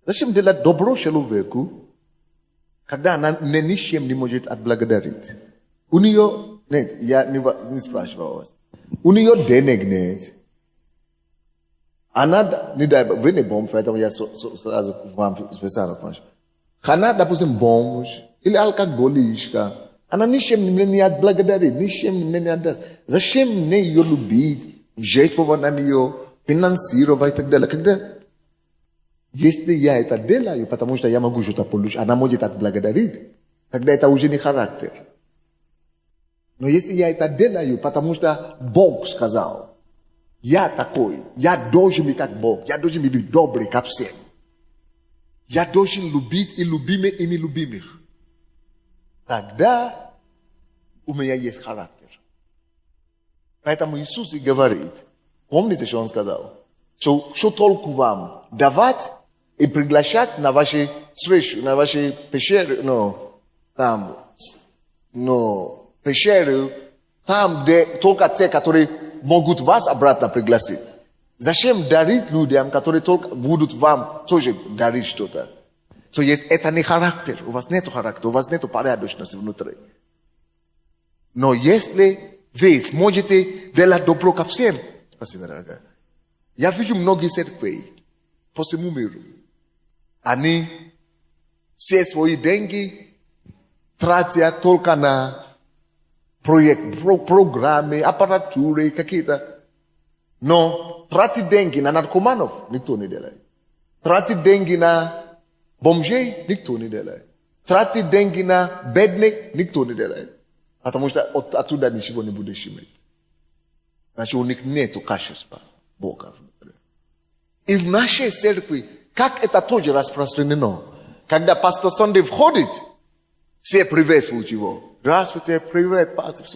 Зачем делать добро человеку, когда она ничем не может отблагодарить? У нее, нет, я не спрашиваю вас. У нее денег нет. Она, не дай, вы не бомж, поэтому я сразу вам специально спрашиваю. Она, допустим, бомж или алкоголичка. Она ничем не отблагодарит, ничем не отдаст. Зачем мне ее любить, жертвовать на нее, финансировать и так далее? Когда, если я это делаю, потому что я могу что-то получить, она может отблагодарить, тогда это уже не характер. Но если я это делаю, потому что Бог сказал, я такой, я должен быть как Бог, я должен быть добрый, как все. Я должен любить и любимых, и нелюбимых. Тогда у меня есть характер. Поэтому Иисус и говорит, помните, что Он сказал? Что толку вам давать и приглашать на ваши встречи, на ваши пещеры, пещеру, там, где только те, которые могут вас обратно пригласить. Зачем дарить людям, которые только будут вам тоже дарить что-то? То есть это не характер, у вас нет характера, у вас нет порядочности внутри. Но если вы сможете делать добро ко всем, спасибо, дорогая. Я вижу многие церкви по всему миру. Они все свои деньги тратят только на проект, программы, аппаратуры какие-то. Но тратить деньги на наркоманов никто не делает. Тратить деньги на бомжей никто не делает. Тратить деньги на бедных никто не делает. Потому что оттуда ничего не будешь иметь. Значит, у них нет качества Бога внутри. И в нашей церкви, как это тоже распространено, когда пастор Sunday входит, все приветствуют его. Здравствуйте, привет, пастор.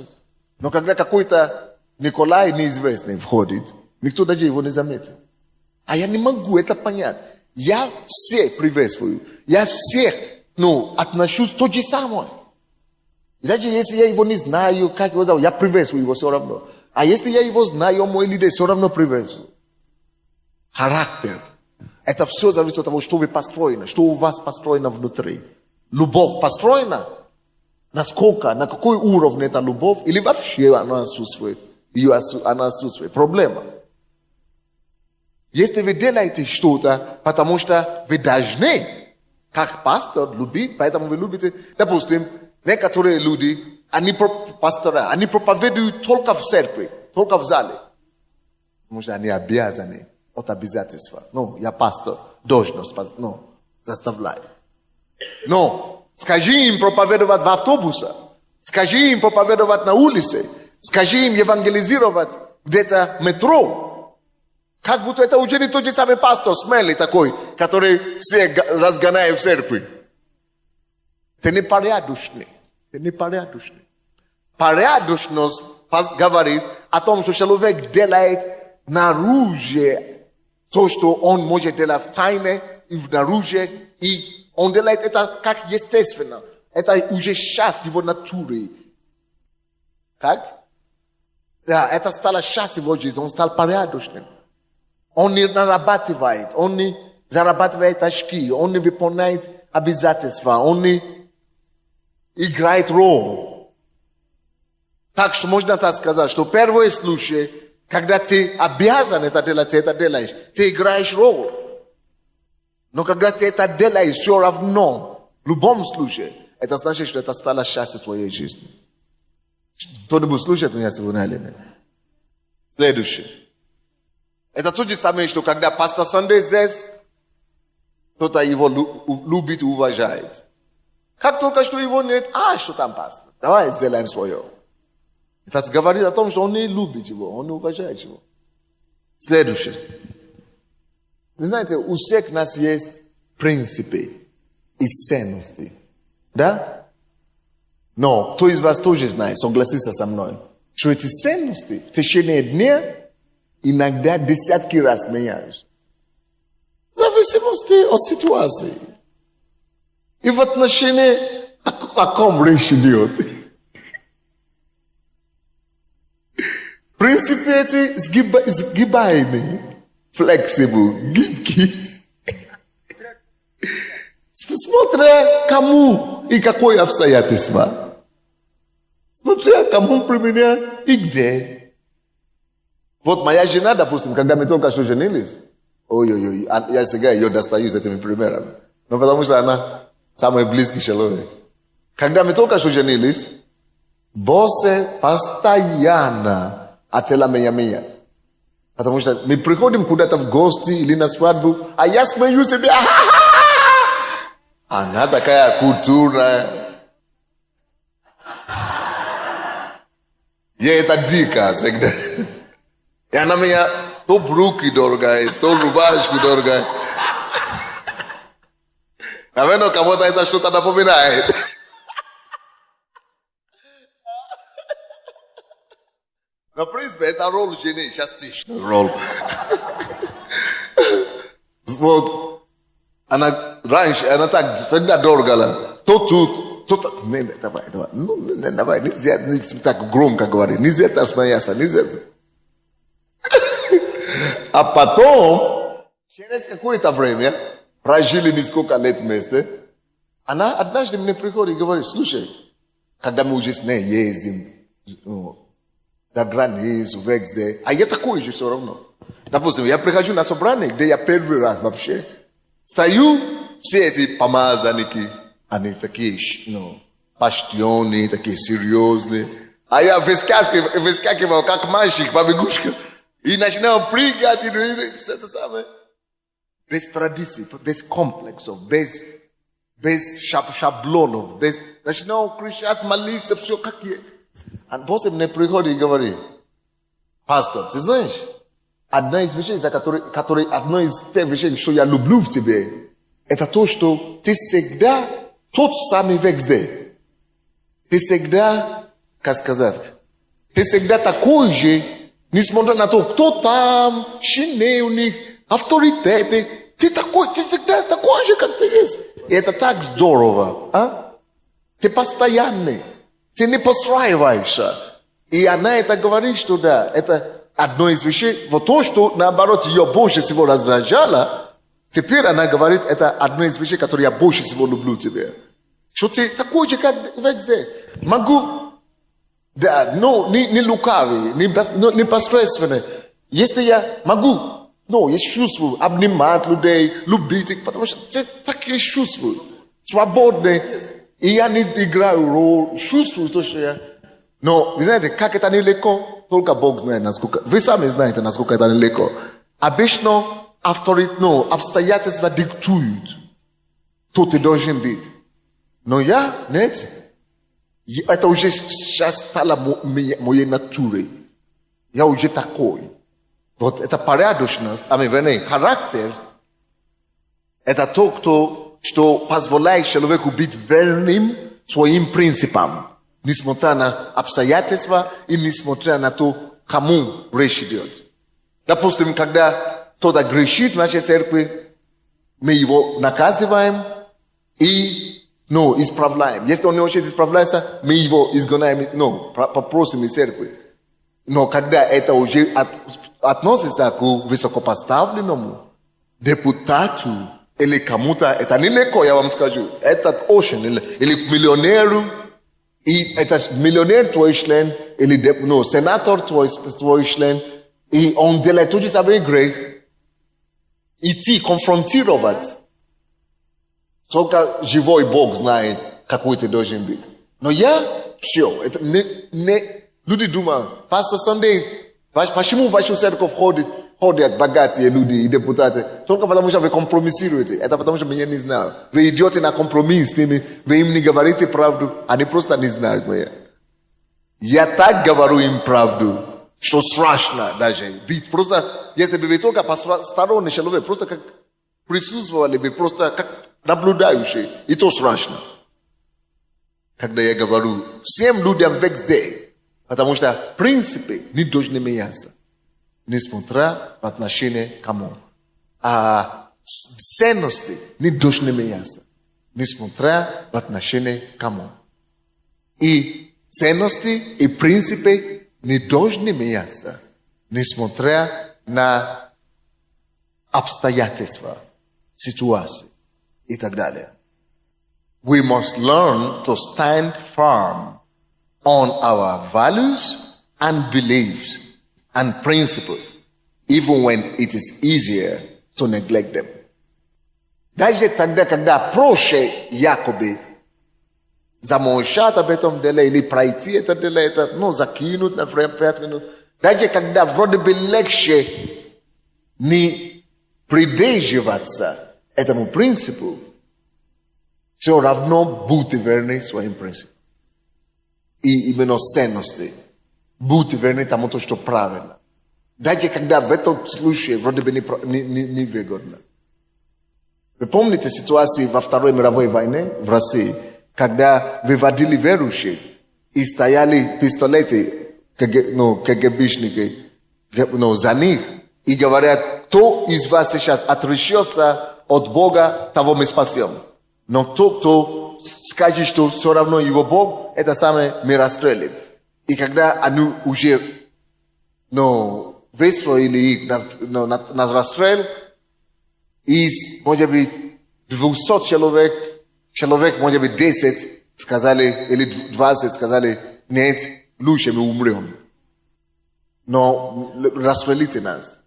Но когда какой-то Николай неизвестный входит, никто даже его не заметит. А я не могу это понять. Я всех приветствую. Я всех ну, отношусь то же самое. И даже если я его не знаю, как его зовут, я приветствую его все равно. А если я его знаю, мой лидер, все равно приветствую. Характер. Это все зависит от того, что вы построены, что у вас построено внутри. Любовь построена? Насколько, на какой уровне эта любовь? Или вообще она отсутствует? Она отсутствует. Проблема. Если вы делаете что-то, потому что вы должны, как пастор, любить, поэтому вы любите, допустим, некоторые люди, они пастора, они проповедуют только в церкви, только в зале. Потому что они обязаны от обязательства. Ну, я пастор, должность, ну, заставляю. Но скажи им проповедовать в автобусе, скажи им проповедовать на улице, скажи им евангелизировать где-то в метро. Как будто это уже не тот же самый пастор, смелый такой, который все разгоняет в церкви. Ты не порядочный. Ты не порядочный. Порядочность говорит о том, что человек делает наружу то, что он может делать в тайне и в наружу, и он делает это как естественно. Это уже часть его натуры. Как? Да, это стало часть его жизни, он стал порядочным. Он не нарабатывает, он не зарабатывает очки, он не выполняет обязательства, он не играет роль. Так что можно так сказать, что первый случай, когда ты обязан это делать, ты это делаешь, ты играешь роль. Но когда ты это делаешь, все равно, в любом случае, это значит, что это стало частью твоей жизни. Кто-нибудь слушает меня сегодня или нет? Следующее. Это то же самое, что когда пастор Сандей здесь, кто-то его любит и уважает. Как только что его нет, что там пастор? Давай сделаем свое. Это говорит о том, что он не любит его, он не уважает его. Следующее. Вы знаете, у всех нас есть принципы и ценности. Да? Но кто из вас тоже знает, согласится со мной, что эти ценности в течение дня иногда десятки раз меняются. В зависимости от ситуации. И в отношении, о ком речь идет. Принципы эти сгибаемые, flexible, гибкие. Смотря кому и какое обстоятельство. Смотря кому применять и где. Вот моя жена, допустим, когда мы только что женились, ой-ой-ой, я всегда ее достаю с этими примерами. Но потому что она самый близкий человек. Когда мы только что женились, боссы постоянно отела меня. Потому что мы приходим куда-то в гости или на свадьбу, а я смею себе. Она такая культурная. Ей это дико всегда. И она меня то брюки дорогая, то рубашку дорогая. Наверное, кому-то это что-то напоминает. Но, в принципе, это роль жены, частичная роль. Вот. Она раньше, она так всегда дорогала. То тут, то так. Не, давай. Ну, давай, нельзя так громко говорить. Нельзя так смеяться, нельзя. А потом, через какое-то время, прожили несколько лет вместе, она однажды мне приходит и говорит: слушай, когда мы уже с ней ездим, до границ, везде, а я такой же все равно. Допустим, я прихожу на собрание, где я первый раз вообще стою, все эти помазанники, они такие, почтенные, такие серьезные, а я выскакивал, как мальчик, побегушка, и начинал прыгать, и все это самое. Без традиций, без комплексов, без шаблонов, начинал кричать, молиться, все как есть. А после мне приходит и говорит: пастор, ты знаешь, одна из вещей, одна из тех вещей, что я люблю в тебе, это то, что ты всегда тот самый везде. Ты всегда, как сказать, ты всегда такой же, несмотря на то, кто там, чины у них, авторитеты. Ты всегда такой же, как ты есть. И это так здорово, а? Ты постоянный, ты не подстраиваешься. И она это говорит, что да, это одно из вещей. Вот то, что наоборот ее больше всего раздражало, теперь она говорит, это одно из вещей, которые я больше всего люблю тебя. Что ты такой же, как везде. Могу, да, но не лукавый, не посредственный. Если я могу, я чувствую, обнимать людей, любить их, потому что ты так и чувствую. Свободный. И я не играю роль, чувствую то, что я... Но, вы знаете, как это нелегко, только Бог знает, насколько... Вы сами знаете, насколько это нелегко. Обычно обстоятельства диктуют, кто ты должен быть. Но нет. Это уже сейчас стало моей натурой. Я уже такой. Вот это порядочность, характер, это то, что позволяет человеку быть верным своим принципам, несмотря на обстоятельства и несмотря на то, кому речь идет. Допустим, когда кто-то грешит в нашей церкви, мы его наказываем и исправляем. Если он не хочет исправляться, мы его изгоняем, попросим из церкви. Но когда это уже относится к высокопоставленному депутату или кому-то, это нелегко, я вам скажу. Это очень нелегко. Или к миллионеру, и это миллионер твой член, или сенатор твой член, и он делает тот же самый грех, идти конфронтировать. Только живой Бог знает, какой ты должен быть. Но все, это люди думают, пастор Сандей, почему в вашу церковь ходят богатые люди и депутаты? Только потому что вы компромиссируете. Это потому что меня не знают. Вы идете на компромисс с ними, вы им не говорите правду, они просто не знают меня. Я так говорю им правду, что страшно даже быть. Просто, если бы вы только посторонний человек, просто как присутствовали бы, просто как наблюдающий, и то страшно. Когда я говорю всем людям везде, потому что принципы не должны меняться, несмотря в отношении к кому. А ценности не должны меняться, несмотря в отношении к кому. И ценности и принципы не должны меняться, несмотря на обстоятельства, ситуации и так далее. We must learn to stand firm on our values and beliefs and principles, even when it is easier to neglect them. Даже тогда, когда проще якобы замолчать об этом деле или пройти это деле, закинуть на 5 минут, даже когда вроде бы легче не придерживаться этому принципу, все равно будьте верны своим принципам. И именно ценности. Будьте верны тому, что правильно. Даже когда в этом случае вроде бы невыгодно. Вы помните ситуацию во Второй мировой войне в России, когда выводили верующих и стояли пистолеты, КГБшники, за них, и говорят, кто из вас сейчас отречется от Бога, того мы спасем. Но тот, кто скажет, что все равно его Бог, это самое мы расстрелим. И когда они уже выстроили их на расстрел, из, может быть, 200 человек, может быть, 10 сказали, или 20 сказали, нет, лучше мы умрем. Но расстрелите нас.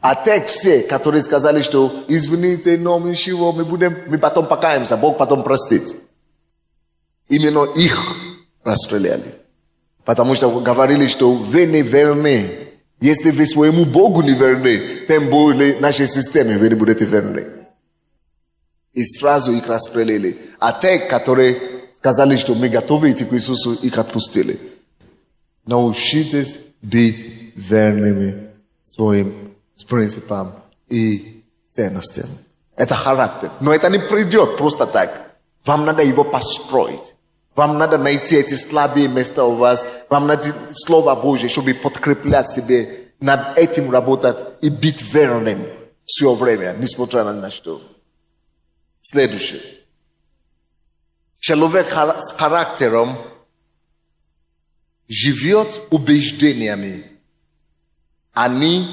А те все, которые сказали, что извините, но ничего, мы потом покаемся, Бог потом простит. Именно их расстреляли. Потому что говорили, что вы не верны. Если вы своему Богу не верны, тем более нашей системе вы не будете верны. И сразу их расстреляли. А те, которые сказали, что мы готовы идти к Иисусу, их отпустили. Научитесь быть верными своим принципам и ценностям. Это характер. Но это не придет просто так. Вам надо его построить. Вам надо найти эти слабые места у вас. Вам надо Слово Божье, чтобы подкреплять себе, над этим работать и быть верным все время, несмотря на что. Следующее. Человек с характером живет убеждениями, а не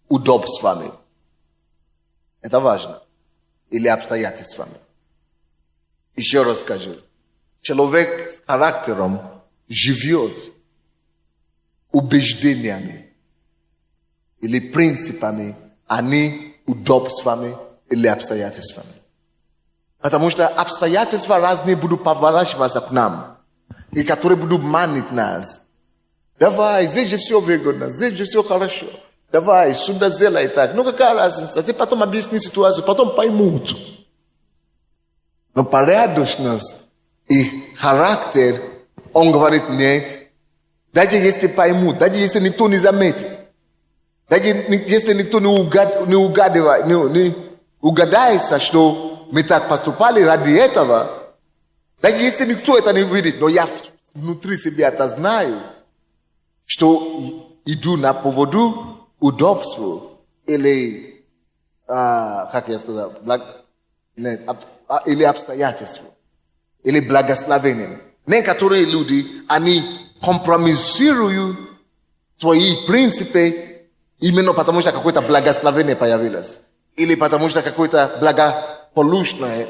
удобствами. Это важно. Или обстоятельствами. Еще раз скажу. Человек с характером живет убеждениями или принципами, а не удобствами или обстоятельствами. Потому что обстоятельства разные будут поворачиваться к нам, и которые будут манить нас. Давай, здесь же все выгодно, здесь же все хорошо. Давай, сюда сделай так. Ну какая разница? Ты потом объясни ситуацию, потом поймут. Но порядочность и характер, он говорит нет. Даже если поймут, даже если никто не заметит, даже если никто не угадается, что мы так поступали ради этого, даже если никто это не видит, но я внутри себя это знаю, что иду на поводу удобству или, как я сказал, или обстоятельству, или благословением. Некоторые люди, они компромиссируют свои принципы именно потому, что какое-то благословение появилось. Или потому, что какое-то благополучное,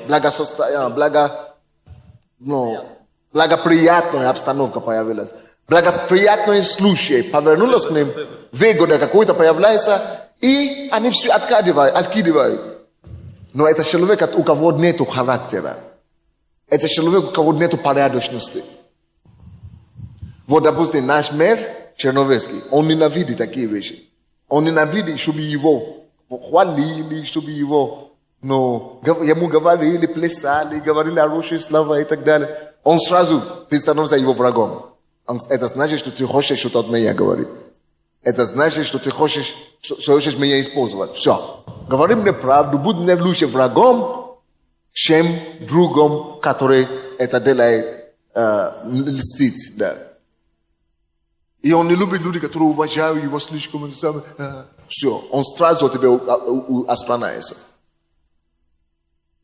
благоприятная обстановка появилась. Благоприятное случай повернулось к ним, выгода какой-то появляется, и они все откидывают. Но это человек, у кого нет характера. Это человек, у кого нет порядочности. Вот, допустим, наш мэр Черновецкий, он ненавидит такие вещи. Он ненавидит, чтобы его хвалили, чтобы его, ему говорили, плясали, говорили хорошие слова и так далее. Он сразу, ты становишься его врагом. Это значит, что ты хочешь что-то от меня говорить. Это значит, что ты хочешь меня использовать. Все. Говори мне правду, будь мне лучше врагом, чем другом, который это делает, льстит. Да. И он не любит людей, которые уважают его слишком. Все, он сразу от тебя отстраняется.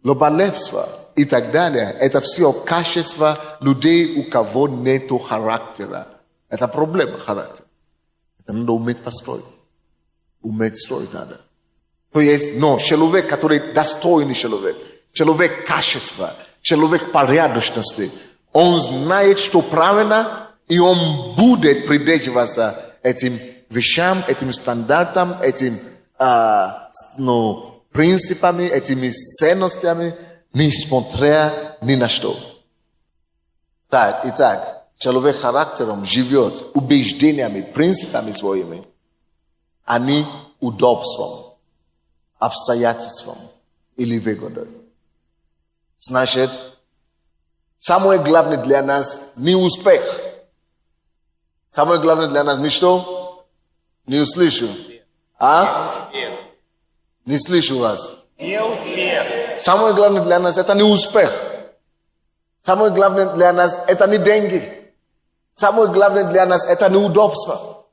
Лоболепство и так далее, это все качество людей, у кого нет характера. Это проблема характера. Это надо уметь построить. Уметь строить надо. То есть, человек, который достойный человек качества, человек порядочности, он знает, что правильно, и он будет придерживаться этим вещам, этим стандартам, этим принципами, этими ценностями, несмотря ни на что. Итак, человек характером живет убеждениями, принципами своими, а не удобством, обстоятельством или выгодой. Значит, самое главное для нас не успех. Самое главное для нас не что? Не услышу. Не слышу вас. Не успех. Самое главное для нас это не успех. Самое главное для нас это не деньги. Самое главное для нас это не удобство.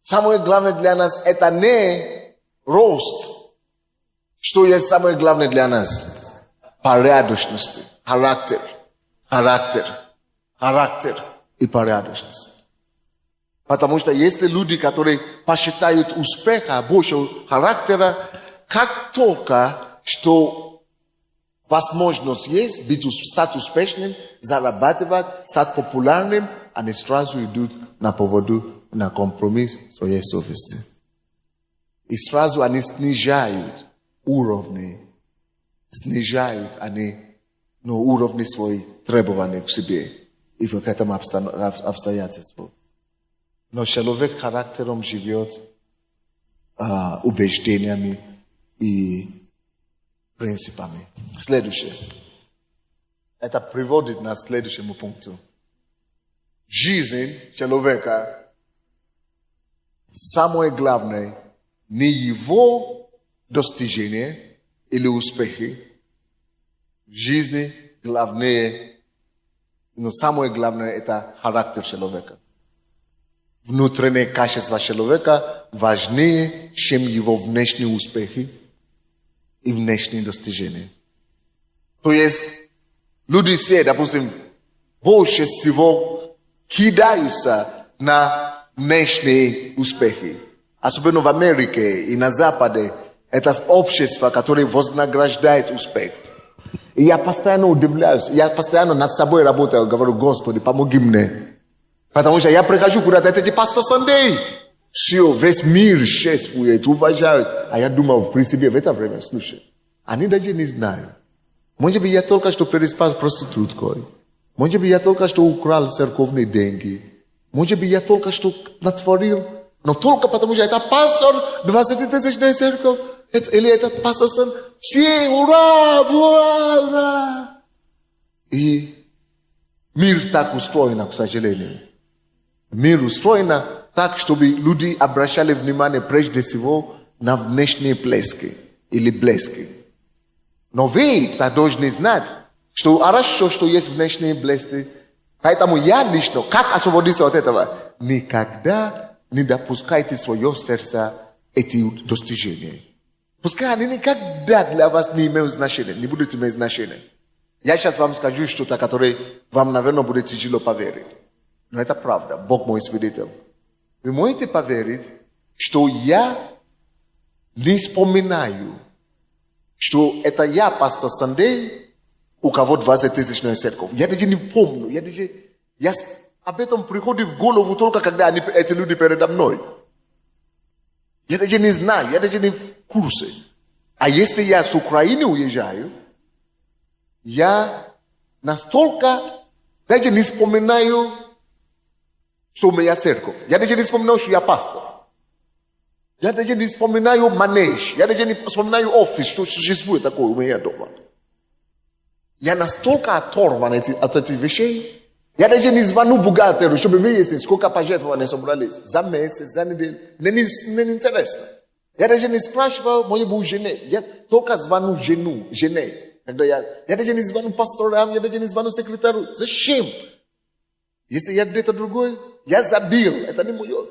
Самое главное для нас это не рост. Что есть самое главное для нас? Порядочность, характер и порядочность. Потому что если люди, которые посчитают успеха больше характера, как только что возможность есть стать успешным, зарабатывать, стать популярным, они сразу идут на поводу, на компромисс своей совести. И сразу они снижают уровни уровни свои требования к себе и к этому обстоятельству. Но человек характером живет убеждениями и принципами. Следующее. Это приводит нас к следующему пункту. Жизнь человека, самое главное, не его достижения или успехи. В жизни самое главное это характер человека. Внутренние качества человека важнее, чем его внешние успехи и внешние достижения. То есть люди все, допустим, больше всего кидаются на внешние успехи. Особенно в Америке и на Западе. Это общество, которое вознаграждает успех. И я постоянно удивляюсь, я постоянно над собой работаю, говорю: Господи, помоги мне. Потому что я прихожу куда-то, это пастор Сандей. Все, весь мир чествует, уважают. А я думал при себе в это время, слушай, они даже не знают. Может быть, я только что переспал с проституткой. Может быть, я только что украл церковные деньги. Может быть, я только что натворил. Но только потому, что это пастор 20-тысячная церковь, или этот пастор Сан, все ура, ура, ура. И мир так устроен, к сожалению. Мир устроен так, чтобы люди обращали внимание прежде всего на внешние блески или блески. Но вы должны знать, что хорошо, что есть внешние блески. Поэтому я лично, как освободиться от этого? Никогда не допускайте в свое сердце эти достижения. Пускай они никогда для вас не имеют значения, не будут иметь значения. Я сейчас вам скажу что-то, которое вам, наверное, будет тяжело поверить. Но это правда. Бог мой свидетель. Вы можете поверить, что я не вспоминаю, что это я, пастор Сандей, у кого 20-тысячная церковь. Я даже не помню. Я об этом приходит в голову только когда эти люди передо мной. Я даже не знаю, я даже не в курсе. А если я с Украины уезжаю, я настолько даже не вспоминаю, что у меня церковь. Я даже не вспоминаю, что я пастор. Я даже не вспоминаю манеж. Я даже не вспоминаю офис, что существует такое у меня дома. Я настолько оторван от этих вещей. Я даже не звоню бухгалтеру, чтобы выяснить, сколько пожертвований собрались. За месяц, за неделю. Мне не интересно. Я даже не спрашиваю моей жены. Я только звоню жене. Когда я даже не звоню пасторам, я даже не звоню секретарю. Зачем? Если я где-то другой, я забил. Это не мое.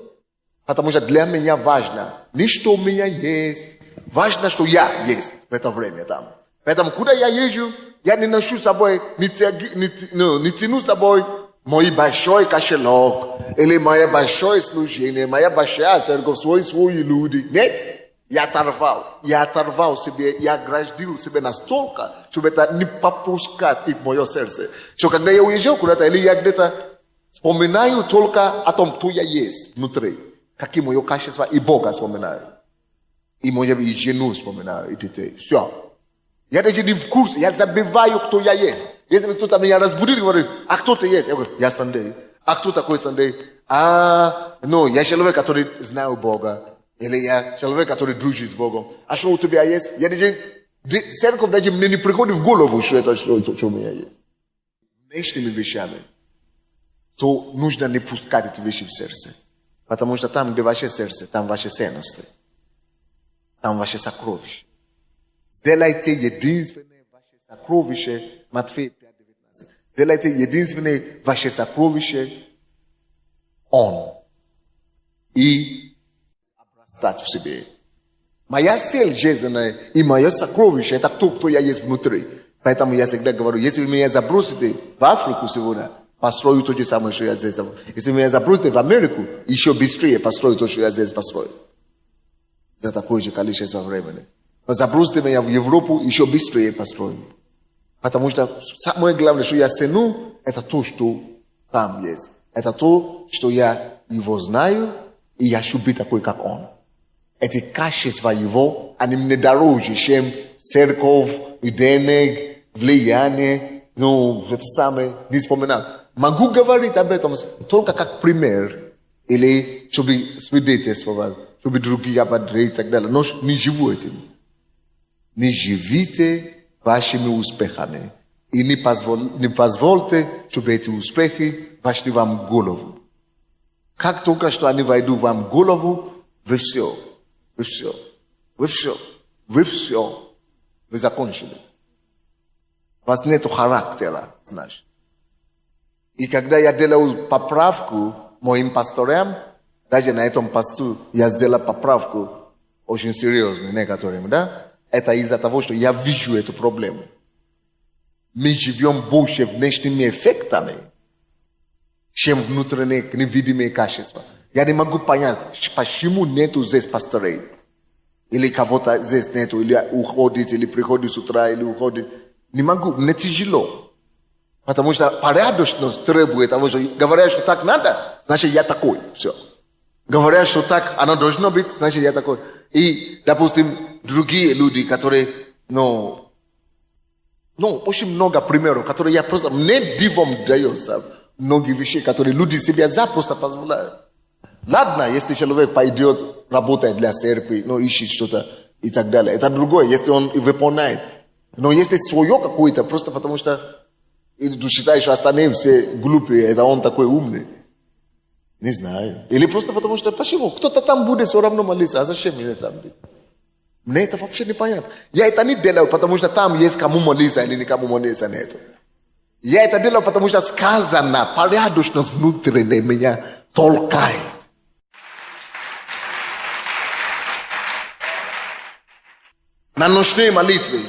Потому что для меня важно не что у меня есть. Важно, что я есть в это время там. Поэтому, куда я езжу, я не ношу с собой, не тяну с собой мой большой кошелек, или мое большое служение, моя большая церковь, свои люди. Нет, я оторвал себе, я ограждил себе настолько, чтобы это не попускать их в мое сердце. Что когда я уезжаю куда-то, или я где-то вспоминаю только о том, кто я есть внутри, какие мои качества, и Бога вспоминаю. И, может быть, и жену вспоминаю, и детей. Все. Я даже не в курсе, я забываю, кто я есть. Если кто-то меня разбудит и говорит: а кто ты есть? Я говорю: я Сандей. А кто такой Сандей? Я человек, который знает Бога. Или я человек, который дружит с Богом. А что у тебя есть? Я даже, церковь даже мне не приходит в голову, что это что у меня есть. Внешними вещами, то нужно не пускать эти вещи в сердце. Потому что там, где ваше сердце, там ваши ценности. Там ваши сокровища. Сделайте единственное ваше сокровище, Матфея 5:19. Сделайте единственное ваше сокровище Он. И обрастать в себе. Моя цель жизненная и мое сокровище — это кто я есть внутри. Поэтому я всегда говорю: если вы меня забросите в Африку сегодня, построю то же самое, что я здесь. Если вы меня забросите в Америку, еще быстрее построю то, что я здесь построю. За такое же количество времени. Забросьте меня в Европу, еще быстрее построю. Потому что самое главное, что я ценю, это то, что там есть. Это то, что я его знаю, и я хочу быть такой, как он. Эти качества его, они мне дороже, чем церковь, и денег, влияние. Это самое, не вспоминаю. Могу говорить об этом только как пример, или чтобы свидетельствовать, чтобы другие ободрить и так далее. Но не живу этим. Не живите вашими успехами. И не позвольте, чтобы эти успехи вошли вам в голову. Как только что они войдут вам в голову, вы все. Вы закончили. У вас нет характера, знаешь. И когда я делал поправку моим пасторам, даже на этом посту я сделал поправку очень серьезную некоторым, да? Это из-за того, что я вижу эту проблему. мы живем больше внешними эффектами, чем внутренние невидимые качества. Я не могу понять, почему нету здесь пастырей. Или кого-то здесь нету, или уходит, или приходит с утра, или уходит. Не могу, мне тяжело. Потому что порядочность требует того, что говорят, что так надо, значит я такой. Все. Говорят, что так оно должно быть, значит я такой. И, допустим, другие люди, которые, очень много примеров, которые я просто, мне дивом дается, многие вещи, которые люди себе запросто позволяют. Ладно, если человек пойдет, работает для церкви, ищет что-то и так далее. Это другое, если он и выполняет. Но если свое какое-то, просто потому что ты считаешь, что остальные все глупые, это он такой умный. Не знаю. Или просто потому что, почему? Кто-то там будет все равно молиться, а зачем мне там быть? Мне это вообще не понятно. Я это не делаю, потому что там есть кому молиться или никому молиться нету. Я это делаю, потому что сказано, порядочность внутренняя меня толкает. На ночные молитвы.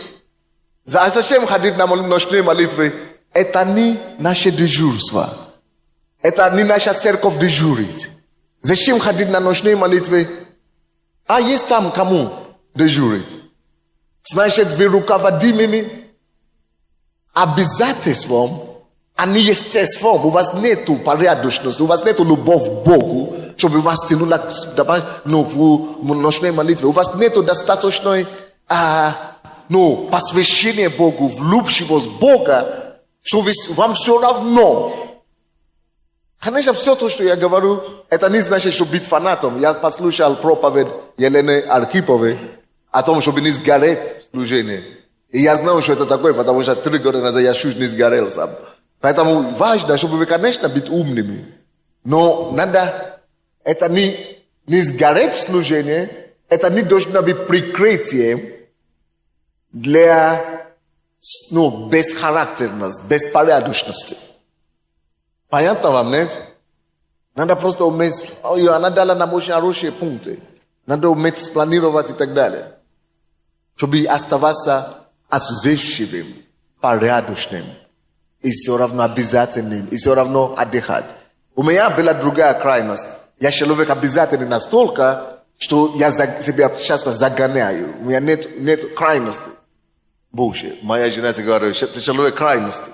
Зачем ходить на ночные молитвы? Это не наше дежурство. Это не наша церковь дежурит. Зачем ходить на ночные молитвы? А есть там кому дежурит? Значит, вы руководимыми обязательством, а не естеством. У вас нету порядочности, у вас нету любовь к Богу, чтобы вас тянуло в ночные молитвы. У вас нету достаточной посвящения Богу, влюбчивость Бога, что вам все равно. Конечно, все то, что я говорю, это не значит, что быть фанатом. Я послушал проповедь Елены Архиповой о том, чтобы не сгореть в служении. И я знал, что это такое, потому что 3 года назад я чуть не сгорел сам. Поэтому важно, чтобы вы, конечно, быть умными. Но надо, это не сгореть в служении, это не должно быть прикрытием для бесхарактерности, беспорядочности. Понятно вам, нет? Надо просто уметь, она дала нам очень хорошие пункты. Надо уметь спланировать и так далее. Чтобы оставаться отзывчивым, порядочным. И все равно обязательным, и все равно отдыхать. У меня была другая крайность. Я человек обязательный настолько, что я себя часто загоняю. У меня нет крайности. Больше. Моя жена говорит, ты человек крайности.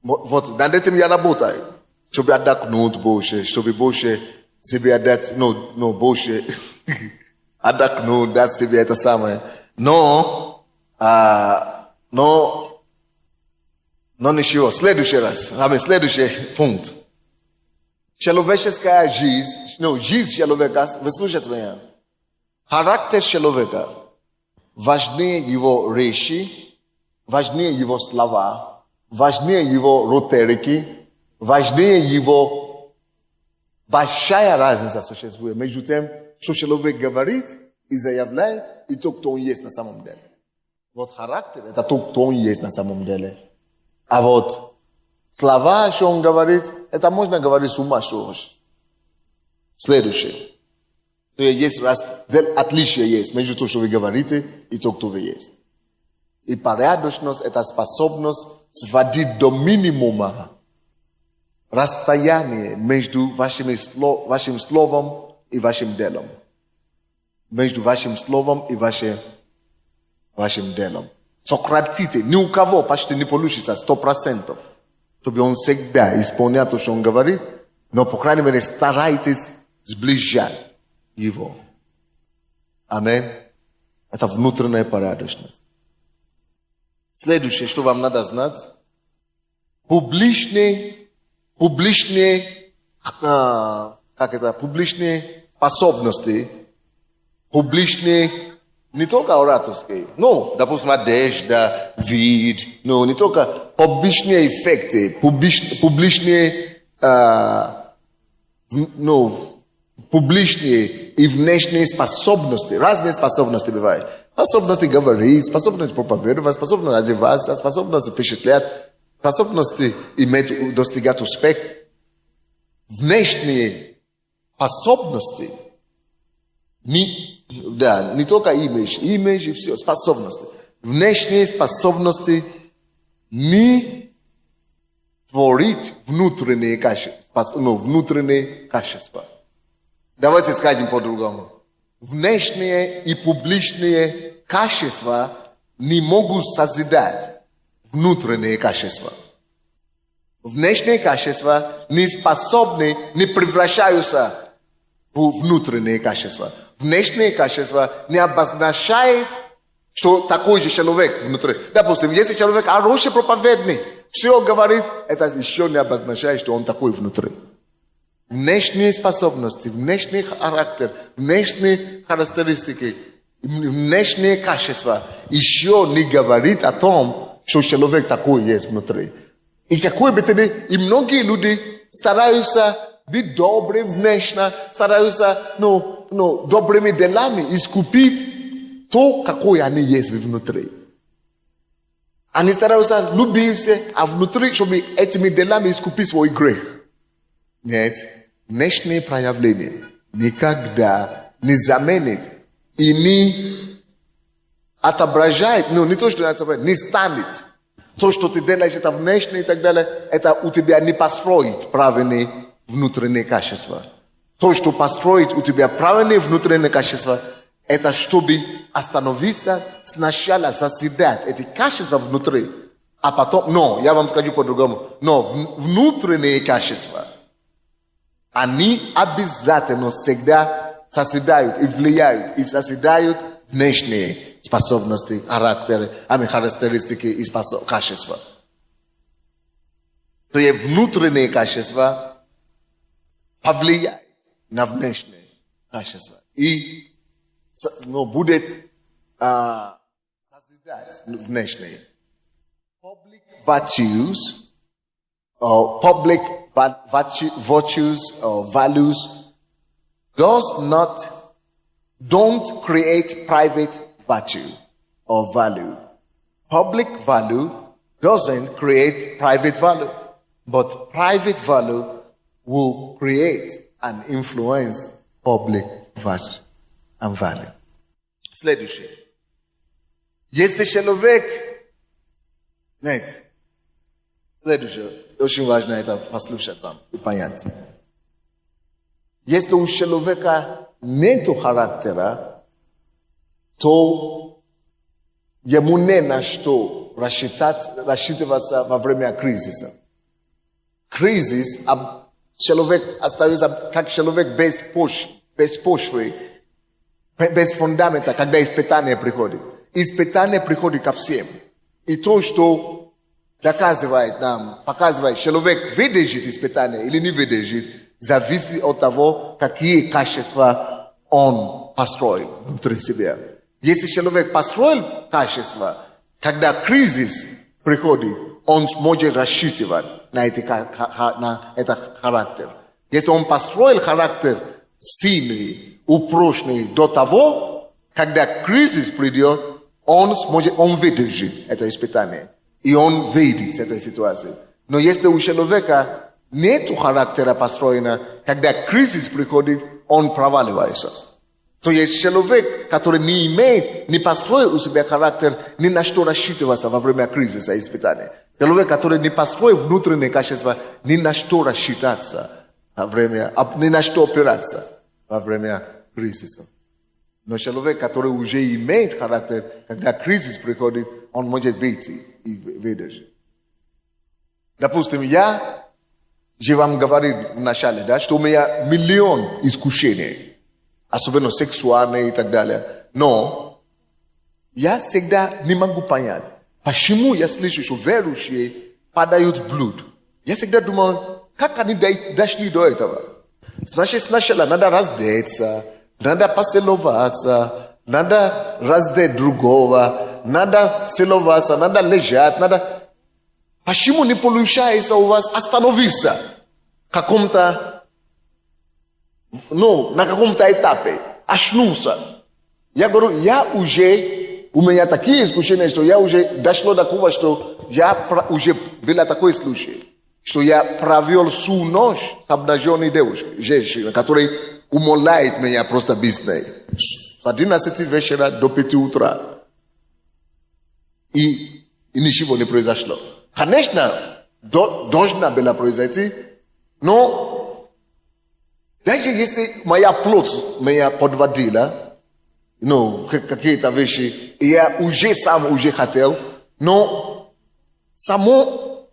Вот над этим я работаю. Чтобы отдохнуть больше, чтобы больше себе отдать, больше отдохнуть, дать себе это самое. Но ничего. Следующий пункт. Человеческая жизнь, жизнь человека, вы слушайте меня. Характер человека важнее его речи, важнее его слова, важнее его риторики, важнее его... Большая разница существует между тем, что человек говорит и заявляет, и то, кто он есть на самом деле. Вот характер – это то, кто он есть на самом деле. А вот слова, что он говорит, это можно говорить с ума, что хочешь. Следующее. То есть отличие есть между тем, что вы говорите, и то, кто вы есть. И порядочность – это способность сводить до минимума расстояние между вашим словом и вашим делом. Между вашим словом и вашим делом. Сократите, ни у кого почти не получится 100%, чтобы он всегда исполнял то, что он говорит, но, по крайней мере, старайтесь сближать его. Аминь. Это внутренняя порядочность. Следующее, что вам надо знать, публичные способности, публичные, не только ораторские, допустим, одежда, вид, не только публичные эффекты, публичные и внешние способности, разные способности бывают. Способности говорить, способности проповедовать, способности одеваться, способности впечатлять, способности достигать успех. Внешние способности, не только имидж и все, способности. Внешние способности не творить внутренние качества. Давайте скажем по-другому. Внешние и публичные качества не могут созидать внутренние качества. Внешние качества не способны, не превращаются в внутренние качества. Внешние качества не обозначают, что такой же человек внутри. Допустим, если человек хороший проповедник, все говорит, это еще не обозначает, что он такой внутри. Внешние способности, внешний характер, внешние характеристики, внешние качества еще не говорит о том, что человек такой есть внутри. И какой бы то ни было, и многие люди стараются быть добрыми внешне, стараются добрыми делами искупить то, какое они есть внутри. Они стараются любить, а внутри, чтобы этими делами искупить свой грех. Нет, внешние проявления никогда не заменит и не отображает, не то, что отображает, не станет. То, что ты делаешь, это внешне и так далее, это у тебя не построит правильные внутренние качества. То, что построит у тебя правильные внутренние качества, это чтобы остановиться, сначала заседать эти качества внутри, а потом, я вам скажу по-другому, внутренние качества, они обязательно всегда соседают и влияют, и соседают внешние способности, характеристики и качества. То есть внутренние качества повлияют на внешние качества. И будет созидать внешние. Public virtues or public virtues or values don't create private virtue or value. Public value doesn't create private value, but private value will create and influence public virtue and value. Следующее. Если человек... Нет. Следующее. Очень важно это послушать вам и понять. Если у человека нет характера, то ему не на что рассчитываться во время кризиса. Кризис, человек остается как человек без почвы, без фундамента, когда испытание приходит. Испытание приходит ко всем. И то, что доказывает нам, показывает, человек выдержит испытание или не выдержит, зависит от того, какие качества он построил внутри себя. Если человек построил качества, когда кризис приходит, он сможет рассчитывать на этот характер. Если он построил характер сильный, упроченный до того, когда кризис придет, он выдержит это испытание. И он выйдет из этой ситуации. Но если у человека нет характера построена, когда кризис приходит, он проваливается. То есть человек, который не построил у себя характер, ни на что рассчитываться во время кризиса и испытания. Человек, который не построил внутренние качества, ни на что рассчитаться ни на что опираться во время кризиса. Но человек, который уже имеет характер, когда кризис приходит, он может выйти и выдержать. Допустим, я же вам говорил в начале, что у меня миллион искушений, особенно сексуальные и так далее. Но я всегда не могу понять, почему я слышу, что верующие падают в блуд. Я всегда думал, как они дошли до этого. Значит, сначала надо раздеться, надо поцеловаться, надо раздеть другого, надо целоваться, надо лежать, надо... Почему не получается у вас остановиться на каком-то этапе, очнуться? Я говорю, у меня такие искушения, что я уже дошло до такого, что я уже был такой случай, что я провел всю ночь с обнаженной девушкой, женщиной, которая умоляет меня просто без ней. С 11 вечера до 5 утра. И ничего не произошло. Конечно, должна была произойти, но даже если моя плоть меня подводила, ну, какие-то вещи, и я уже сам уже хотел, но само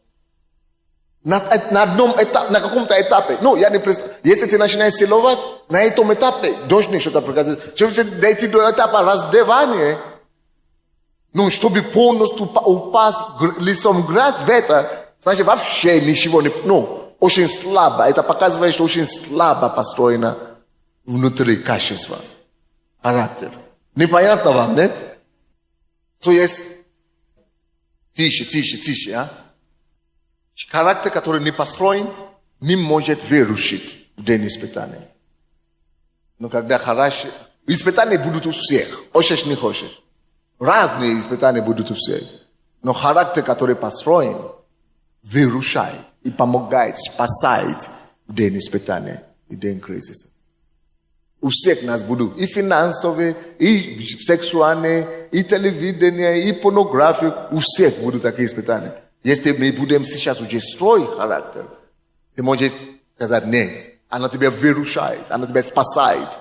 на одном этапе, на каком-то этапе, ну, я не представляю, если ты начинаешь силовать, на этом этапе должны что-то прекратить. Чтобы дойти до этапа раздевания, ну, чтобы полностью упасть лицом в грязь в это, значит, вообще ничего не, ну, очень слабо. Это показывает, что очень слабо построено внутри качество, характер. Непонятно вам, нет? То есть, тише, а? Характер, который не построен, не может вырушить в день испытания. Но когда хорошо, испытания будут у всех, хочешь не хочешь. Разные испытания будут у всех. Но характер, который построен, вырушает и помогает, спасает в день испытания и день кризиса. У всех нас будут и финансовые, и сексуальные, и телевидение, и порнография. У всех будут такие испытания. Если мы будем сейчас уже строить характер, ты можешь сказать нет. Она тебя вырушает, она тебя спасает.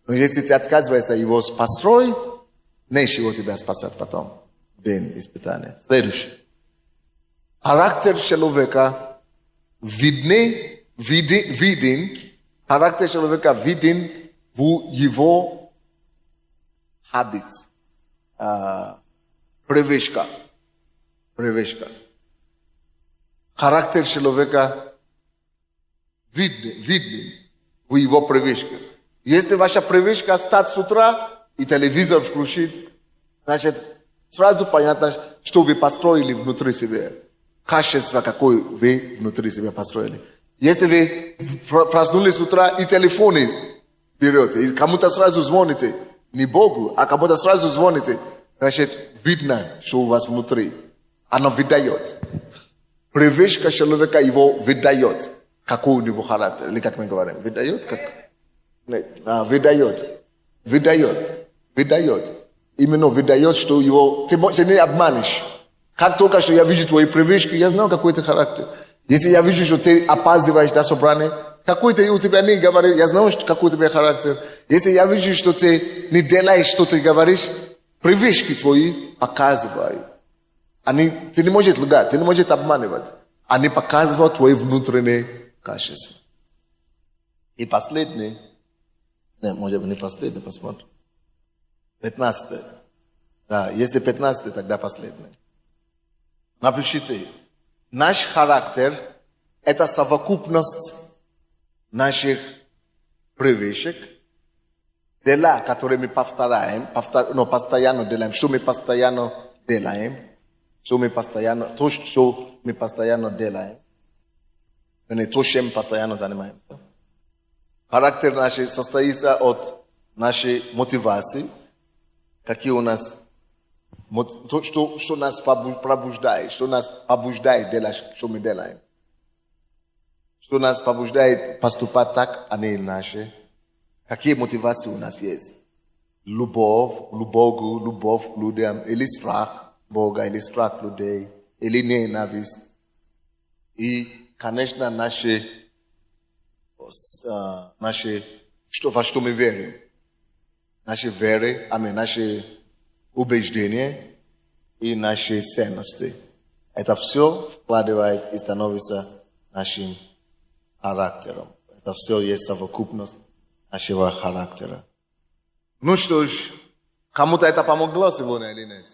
Но если ты отказываешься его построить, нечего тебя спасать потом. День испытания. Следующий. Характер человека виден, характер человека виден в его habit, привычка. Характер человека виден в его привычках. Если ваша привычка встать с утра и телевизор включить, значит, сразу понятно, что вы построили внутри себя. Качество, какое вы внутри себя построили. Если вы проснулись с утра и телефоны берете, и кому-то сразу звоните, не Богу, а кому-то сразу звоните, значит, видно, что у вас внутри. Оно выдает. Привычка человека его выдает, какой у него характер. Или как мы говорим, выдает? Как? Выдает. Именно выдает, что его... Ты не обманешь. Как только что я вижу твои привычки, я знаю, какой ты характер. Если я вижу, что ты опаздываешь на собрание, какой ты у тебя не говоришь, я знаю, какой у тебя характер. Если я вижу, что ты не делаешь, что ты говоришь, привычки твои показывают. Ты не можешь лгать, ты не можешь обманывать. Они показывают твои внутренние качества. И последний, может быть, не последний, посмотрим. 15. Да, если 15, тогда последний. Напишите. Наш характер – это совокупность наших привычек, дела, которые мы повторяем, постоянно делаем, что мы постоянно делаем, то, что мы постоянно делаем, то, чем постоянно занимаемся. Характер наш состоится от нашей мотивации, какие у нас, что нас пробуждает, что нас побуждает делать, что мы делаем. Что нас побуждает поступать так, а не иначе. Какие мотивации у нас есть. Любовь к Богу, любовь к людям, или страх Бога, или страх людей, или ненависть. И, конечно, наши, во что мы верим. Наши веры, наши убеждения и наши ценности. Это все вкладывает и становится нашим характером. Это все есть совокупность нашего характера. Ну что ж, кому-то это помогло сегодня или нет?